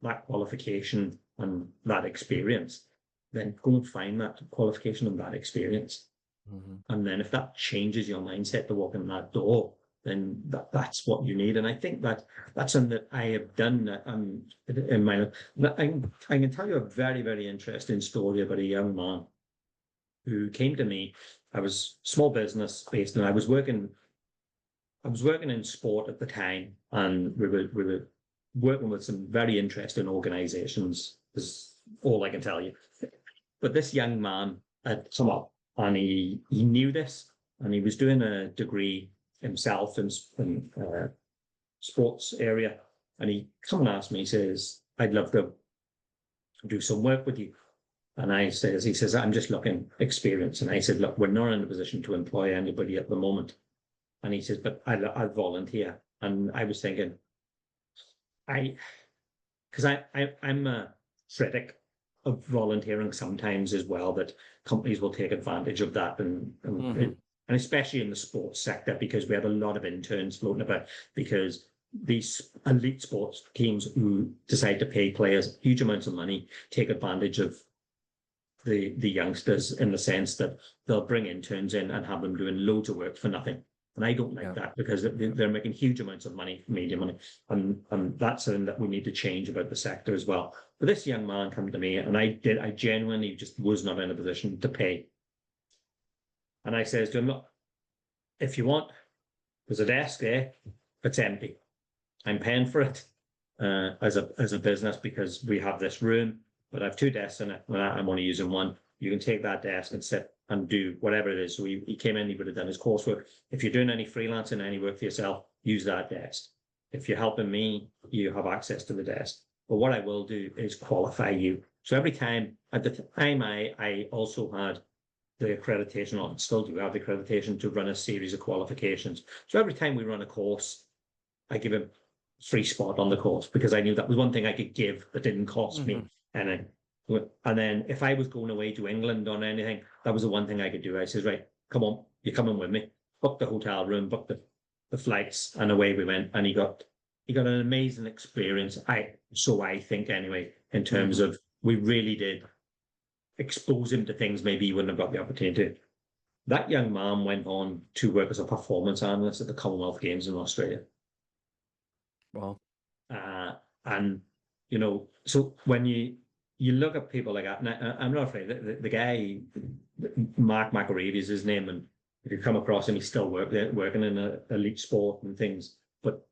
that qualification and that experience, then go and find that qualification and that experience. Mm-hmm. And then if that changes your mindset to walk in that door, then that's what you need. And I think that's something that I have done in my life. I can tell you a very, very interesting story about a young man who came to me. I was small business based, and I was working in sport at the time, and we were working with some very interesting organizations, is all I can tell you. But this young man had come up, and he knew this, and he was doing a degree himself in sports area, and he come and asked me, he says, I'd love to do some work with you. And he says, I'm just looking experience. And I said, look, we're not in a position to employ anybody at the moment. And he says, but I'll volunteer. And I was thinking, because I'm a critic of volunteering sometimes as well, that companies will take advantage of that, and especially in the sports sector, because we have a lot of interns floating about, because these elite sports teams who decide to pay players huge amounts of money take advantage of the youngsters, in the sense that they'll bring interns in and have them doing loads of work for nothing. And I don't like that, because they're making huge amounts of money, media money. And that's something that we need to change about the sector as well. But this young man came to me, and I genuinely just was not in a position to pay. And I says to him, look, if you want, there's a desk there, it's empty. I'm paying for it as a business, because we have this room, but I have two desks in it. I'm only using one. You can take that desk and sit and do whatever it is. So he came in, he would have done his coursework. If you're doing any freelancing, any work for yourself, use that desk. If you're helping me, you have access to the desk. But what I will do is qualify you. So every time, at the time, I also had the accreditation on, still do have the accreditation to run a series of qualifications. So every time we run a course, I give him a free spot on the course, because I knew that was one thing I could give that didn't cost me anything. And then if I was going away to England on anything, that was the one thing I could do. I says, right, come on, you're coming with me. Book the hotel room, book the flights, and away we went. And he got an amazing experience. So I think anyway, in terms of, we really did expose him to things maybe he wouldn't have got the opportunity. That young man went on to work as a performance analyst at the Commonwealth Games in Australia. Wow. And so when you look at people like that, and I'm not afraid, the guy, Mark McAreevy is his name, and if you come across him, he's still working in an elite sport and things. But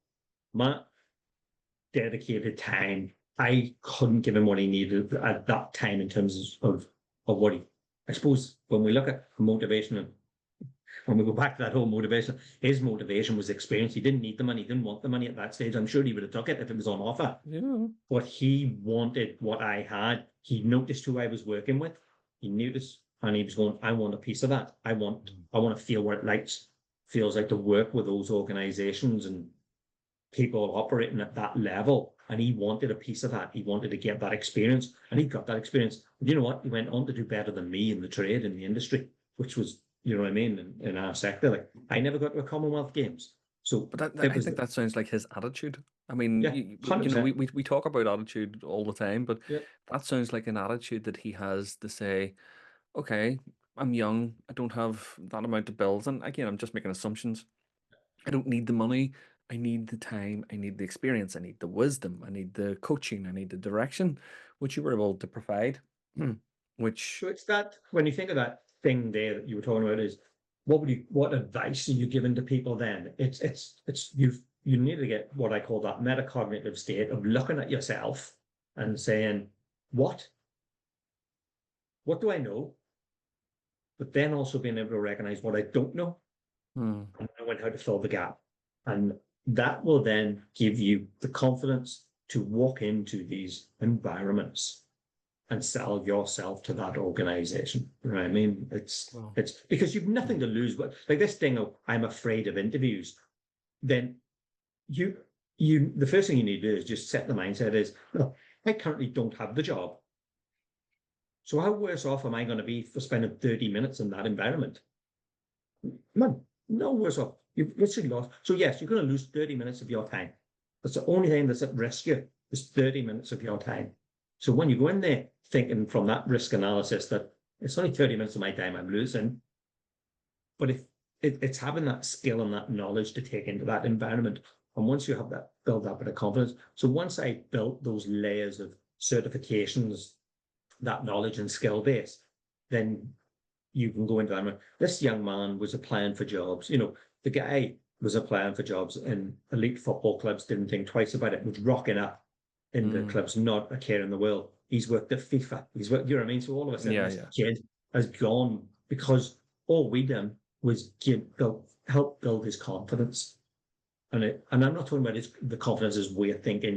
Matt dedicated time. I couldn't give him what he needed at that time in terms of what I suppose, when we look at motivation, and when we go back to that whole motivation, his motivation was experience. He didn't need the money, he didn't want the money at that stage. I'm sure he would have took it if it was on offer. Yeah. But he wanted what I had. He noticed who I was working with. He knew this, and he was going, I want a piece of that. I want to feel what it feels like to work with those organizations and people operating at that level. And he wanted a piece of that. He wanted to get that experience, and he got that experience. But you know what? He went on to do better than me in the trade, in the industry, which was, you know what I mean, in our sector. Like, I never got to a Commonwealth Games. So But it I was, think that sounds like his attitude. I mean, yeah, 100%. we talk about attitude all the time, but Yeah. that sounds like an attitude that he has to say, okay, I'm young, I don't have that amount of bills, and again, I'm just making assumptions. I don't need the money, I need the time, I need the experience, I need the wisdom, I need the coaching, I need the direction, which you were able to provide. Which, So it's that, when you think of that thing there that you were talking about, is what advice are you giving to people then? You need to get what I call that metacognitive state of looking at yourself and saying, what do I know? But then also being able to recognize what I don't know hmm, and knowing how to fill the gap. And that will then give you the confidence to walk into these environments and sell yourself to that organization. Right? I mean, well, it's because you've nothing to lose. But like this thing of I'm afraid of interviews, then you the first thing you need to do is just set the mindset is, no, I currently don't have the job. So how worse off am I going to be for spending 30 minutes in that environment? Man, no worse off. You've literally lost. So yes, you're going to lose 30 minutes of your time. That's the only thing that's at risk here is 30 minutes of your time. So when you go in there thinking from that risk analysis that it's only 30 minutes of my time I'm losing, but if it's having that skill and that knowledge to take into that environment. And once you have that build up with a confidence. So once I built those layers of certifications, that knowledge and skill base, then you can go into that. This young man was applying for jobs. The guy was applying for jobs in elite football clubs, didn't think twice about it, was rocking up in the clubs, not a care in the world. He's worked at FIFA. He's worked, you know what I mean? So all of a sudden, yeah, this yeah. kid has gone because all we done was help build his confidence. And I'm not talking about the confidence his way of thinking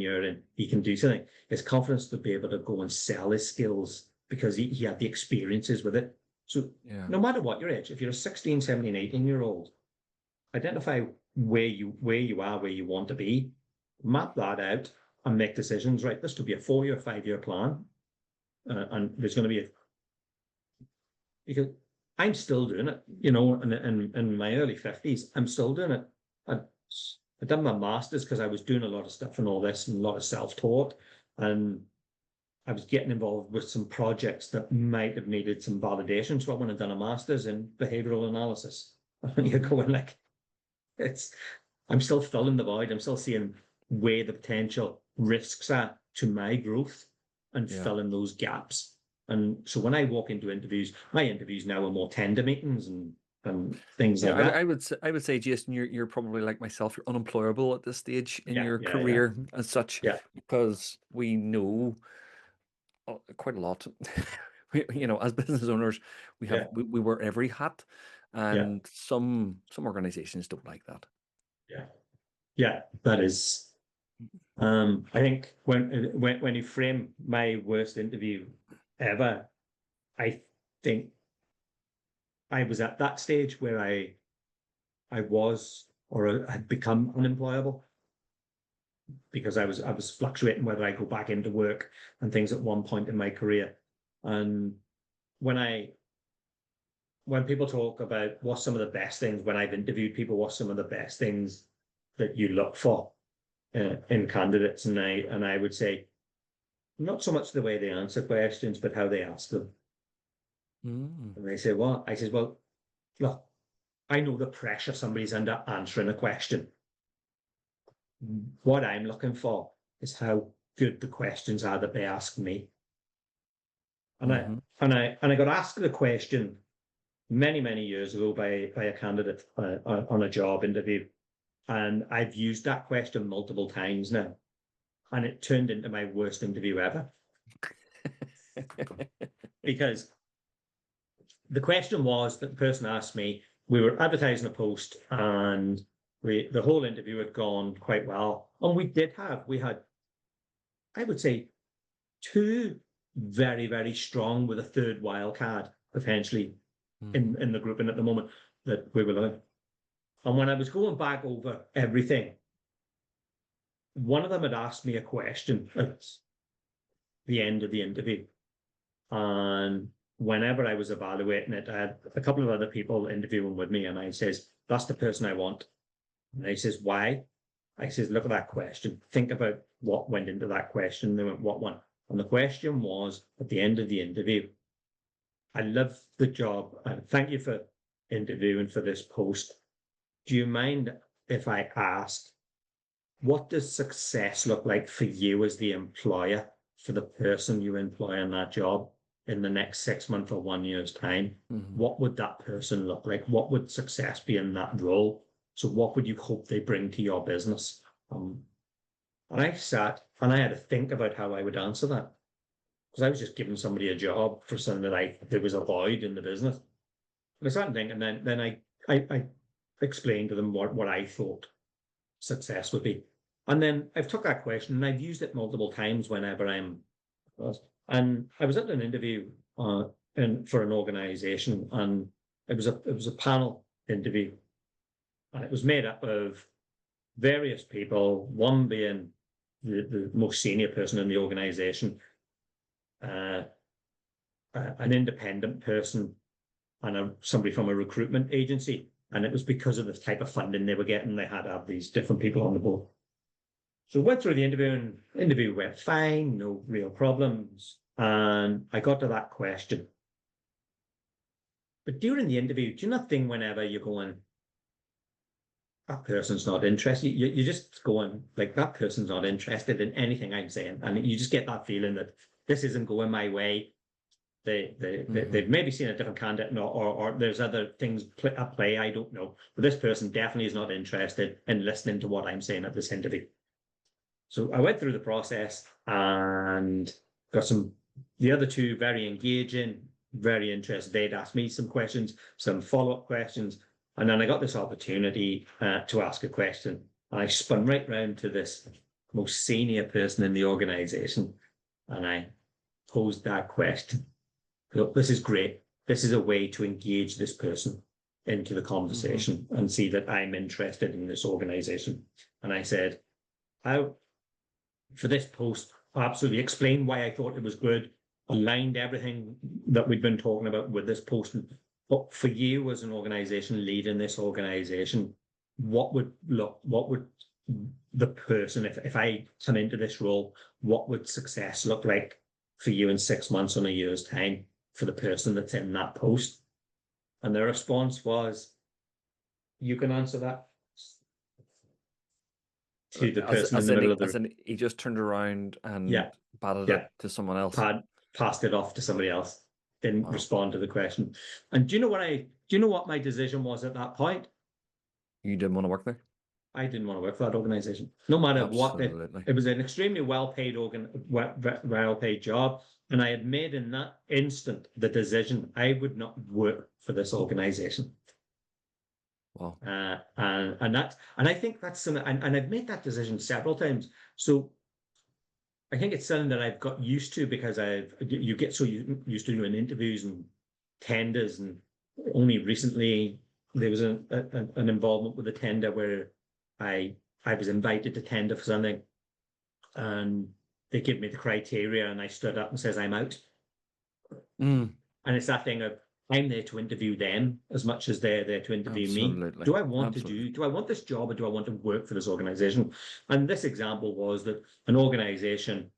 he can do something. His confidence to be able to go and sell his skills because he had the experiences with it. So Yeah. no matter what your age, if you're a 16, 17, 18-year-old, identify where you are, where you want to be, map that out and make decisions, right? This could be a 4-year, 5-year plan. And there's going to be because I'm still doing it, in my early 50s, I'm still doing it. I done my master's because I was doing a lot of stuff and all this and a lot of self-taught. And I was getting involved with some projects that might have needed some validation. So I went and done a master's in behavioural analysis. You're going like, I'm still filling the void. I'm still seeing where the potential risks are to my growth and filling those gaps. And so when I walk into interviews, my interviews now are more tender meetings and things like that. I would say, Jason, you're probably like myself. You're unemployable at this stage in your Yeah. career as such, Yeah. because we know quite a lot. As business owners, we wear every hat, and some organizations don't like that. Yeah, that is. I think when you frame my worst interview ever, I think I was at that stage where I was or had become unemployable because I was fluctuating whether I go back into work and things at one point in my career. And when people talk about what's some of the best things, when I've interviewed people, what's some of the best things that you look for in candidates, and I would say not so much the way they answer questions, but how they ask them. And they say, "What?" I says, "Well, look, I know the pressure somebody's under answering a question. What I'm looking for is how good the questions are that they ask me." And I got asked the question many years ago by a candidate on a job interview, and I've used that question multiple times now, and it turned into my worst interview ever. Because the question was that the person asked me, we were advertising a post and the whole interview had gone quite well. And we had, I would say, 2 very strong with a third wild card potentially in the group and at the moment that we were looking. And when I was going back over everything, one of them had asked me a question at the end of the interview. And whenever I was evaluating it, I had a couple of other people interviewing with me, and I says, "That's the person I want." And he says, why? I says, look at that question. Think about what went into that question. They went, what one? And the question was, at the end of the interview, I love the job and thank you for interviewing for this post. Do you mind if I ask, what does success look like for you as the employer, for the person you employ in that job in the next 6 months or 1 year's time? What would that person look like? What would success be in that role? So what would you hope they bring to your business? And I sat and I had to think about how I would answer that, because I was just giving somebody a job for something that there was a void in the business. And I sat and think, and then I explained to them what I thought success would be. And then I've took that question and I've used it multiple times whenever and I was at an interview for an organization, and it was a panel interview, and it was made up of various people, one being the most senior person in the organization, an independent person, and somebody from a recruitment agency. And it was because of the type of funding they were getting, they had to have these different people on the board. So we went through the interview, and the interview went fine, no real problems. And I got to that question. But during the interview, do you not think whenever you're going, that person's not interested, you're just going, like, that person's not interested in anything I'm saying. And you just get that feeling that this isn't going my way. They've maybe seen a different candidate, or there's other things at play, I don't know. But this person definitely is not interested in listening to what I'm saying at this interview. So I went through the process and got the other two very engaging, very interested. They'd asked me some questions, some follow-up questions. And then I got this opportunity to ask a question. And I spun right round to this most senior person in the organization, and I posed that question. Look, this is great. This is a way to engage this person into the conversation and see that I'm interested in this organization. And I said, for this post, absolutely explain why I thought it was good, aligned everything that we'd been talking about with this post. But for you as an organization, leading this organization, what would the person, if I come into this role, what would success look like for you in 6 months or a year's time for the person that's in that post? And their response was, you can answer that. To the person in the middle of the... He just turned around and batted it to someone else. Passed it off to somebody else. Didn't respond to the question. And do you know what my decision was at that point? You didn't want to work there? I didn't want to work for that organization. No matter what. It was an extremely well-paid job. And I had made in that instant the decision I would not work for this organization. Wow. And I think that's something, and I've made that decision several times. So I think it's something that I've got used to, because you get so used to doing interviews and tenders, and only recently there was an involvement with a tender where I was invited to tender for something, and they give me the criteria, and I stood up and says I'm out. And it's that thing of, I'm there to interview them as much as they're there to interview me. Do I want do I want this job, or do I want to work for this organization? And this example was that an organization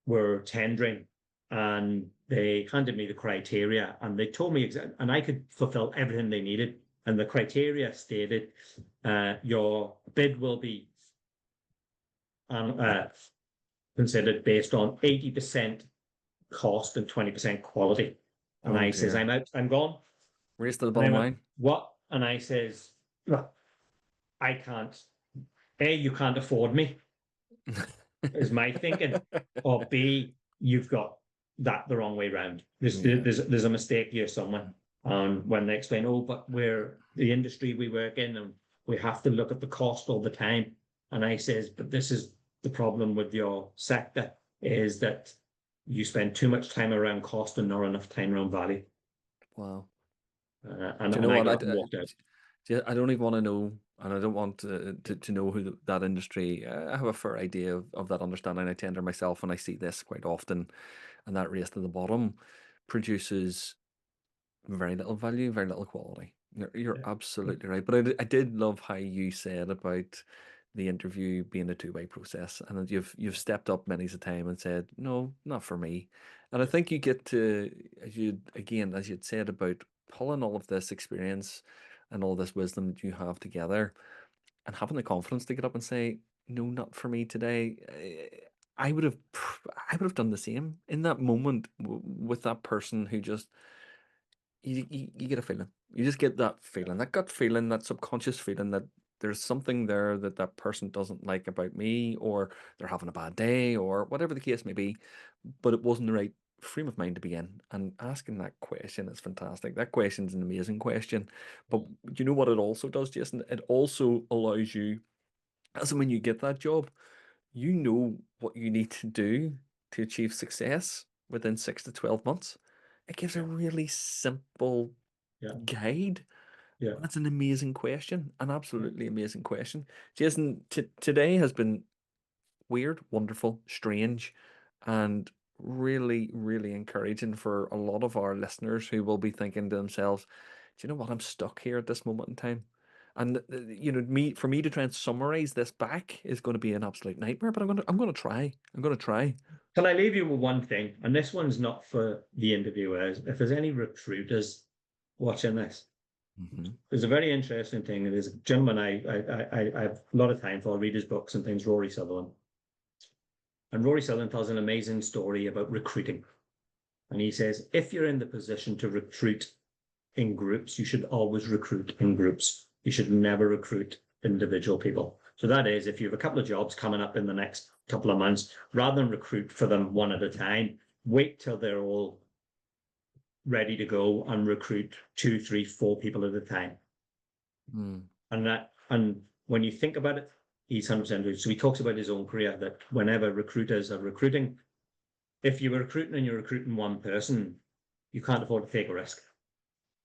were tendering, and they handed me the criteria, and they told me and I could fulfill everything they needed. And the criteria stated, your bid will be considered based on 80% cost and 20% quality. And I says, I'm out, I'm gone. Race to the bottom line. What? And I says, look, I can't. A, you can't afford me, is my thinking. Or B, you've got that the wrong way round. There's a mistake here somewhere. And when they explain, but we're the industry we work in, and we have to look at the cost all the time. And I says, but this is the problem with your sector, is that you spend too much time around cost and not enough time around value. Wow. And you know what? I don't even want to know, and I don't want to know who that industry. I have a fair idea of that understanding. I tender myself, and I see this quite often, and that race to the bottom produces very little value, very little quality. You're Yeah. absolutely right. But I did love how you said about the interview being a two-way process, and that you've stepped up many's a time and said, no, not for me. And I think you get to, as you again, as you'd said about pulling all of this experience and all this wisdom that you have together and having the confidence to get up and say, no, not for me today. I would have done the same in that moment with that person who just you get a feeling. You just get that feeling, that gut feeling, that subconscious feeling that there's something there that that person doesn't like about me, or they're having a bad day, or whatever the case may be. But it wasn't the right frame of mind to be in. And asking that question is fantastic. That question's an amazing question. But you know what it also does, Jason? It also allows you, as and when you get that job, you know what you need to do to achieve success within 6 to 12 months. It gives a Yeah. really simple Yeah. guide. Yeah. That's an amazing question, an absolutely amazing question. Jason, today has been weird, wonderful, strange, and really, really encouraging for a lot of our listeners who will be thinking to themselves, do you know what? I'm stuck here at this moment in time. And you know, for me to try and summarize this back is going to be an absolute nightmare, but I'm going to try. I'm going to try. Can I leave you with one thing? And this one's not for the interviewers. If there's any recruiters watching this, Hmm. there's a very interesting thing. There's a gentleman I have a lot of time for. I read his books and things, Rory Sutherland. And Rory Sutherland tells an amazing story about recruiting. And he says, if you're in the position to recruit in groups, you should always recruit in groups. You should never recruit individual people. So that is, if you have a couple of jobs coming up in the next couple of months, rather than recruit for them one at a time, wait till they're all ready to go and recruit 2, 3, 4 people at a time. Mm. And when you think about it, he's 100% right. So he talks about his own career that whenever recruiters are recruiting, if you're recruiting and you're recruiting one person, you can't afford to take a risk.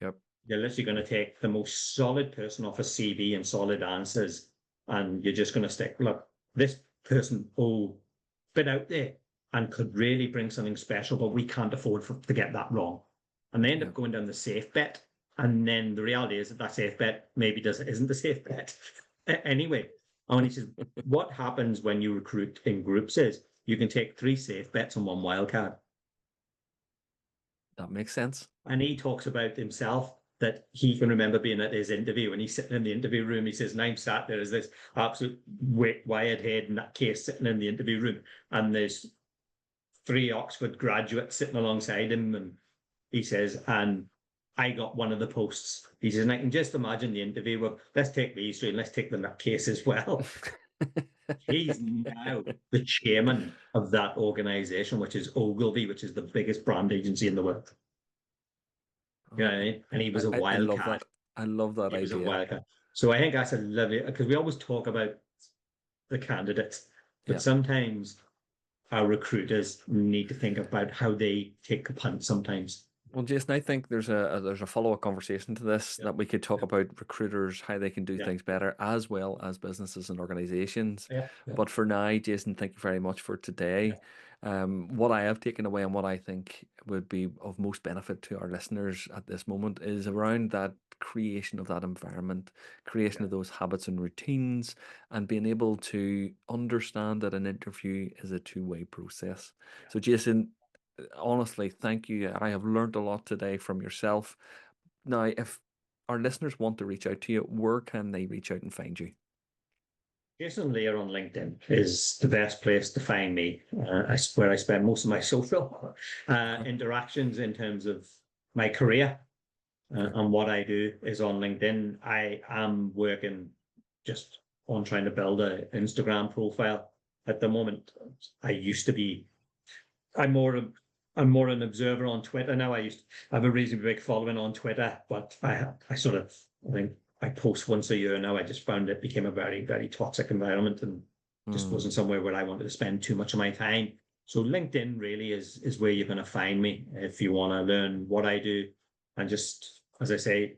Yep. You're literally going to take the most solid person off a CV and solid answers, and you're just going to stick, look, this person, been out there and could really bring something special, but we can't afford to get that wrong. And they end up Yep. going down the safe bet. And then the reality is that safe bet maybe isn't the safe bet. Anyway, and he says, what happens when you recruit in groups is you can take 3 safe bets on 1 wild card. That makes sense. And he talks about himself that he can remember being at his interview and he's sitting in the interview room. He says, and I'm sat there as this absolute wired head in that case sitting in the interview room. And there's 3 Oxford graduates sitting alongside him. And he says, and I got one of the posts. He says, and I can just imagine the interview. Well, let's take these 3 and let's take the nutcase as well. He's now the chairman of that organization, which is Ogilvy, which is the biggest brand agency in the world. You know what I mean? And he was a I wild love card. that. I love that He was a idea. wild card. So I think that's a lovely, because we always talk about the candidates, but Yeah. sometimes our recruiters need to think about how they take a punt sometimes. Well, Jason, I think there's a follow-up conversation to this Yeah. that we could talk Yeah. about recruiters, how they can do Yeah. things better, as well as businesses and organizations. Yeah. Yeah. But for now, Jason, thank you very much for today. What I have taken away and what I think would be of most benefit to our listeners at this moment is around that creation of that environment, creation of those habits and routines, and being able to understand that an interview is a two-way process. So, Jason, honestly, thank you. I have learned a lot today from yourself. Now, if our listeners want to reach out to you, where can they reach out and find you? Jason Lear on LinkedIn is the best place to find me. Where I spend most of my social interactions in terms of my career. And what I do is on LinkedIn. I am working just on trying to build an Instagram profile at the moment. I used to be, I'm more an observer on Twitter now. I have a reasonably big following on Twitter, but I think I post once a year now. I just found it became a very, very toxic environment and just wasn't somewhere where I wanted to spend too much of my time. So LinkedIn really is where you're going to find me if you want to learn what I do and just, as I say,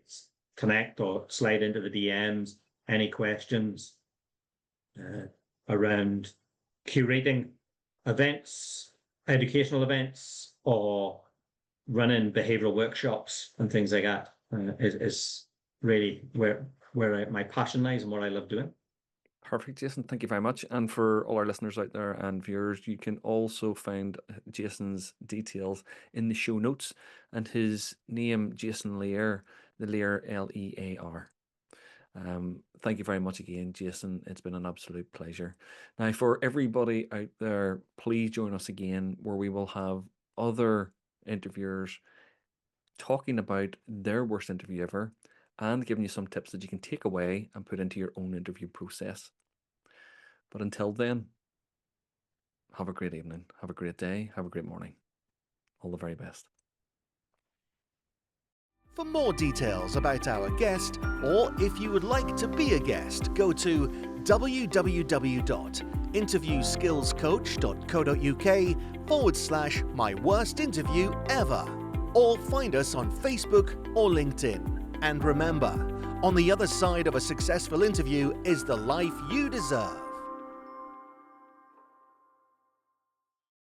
connect or slide into the DMs, any questions around curating events, educational events, or running behavioural workshops and things like that really where my passion lies and what I love doing. Perfect, Jason. Thank you very much. And for all our listeners out there and viewers, you can also find Jason's details in the show notes, and his name, Jason Lear, the Lear, Lear. Thank you very much again, Jason. It's been an absolute pleasure. Now, for everybody out there, please join us again where we will have other interviewers talking about their worst interview ever and giving you some tips that you can take away and put into your own interview process. But until then, have a great evening, have a great day, have a great morning. All the very best. For more details about our guest, or if you would like to be a guest, go to www.interviewskillscoach.co.uk/my-worst-interview-ever, or find us on Facebook or LinkedIn. And remember, on the other side of a successful interview is the life you deserve.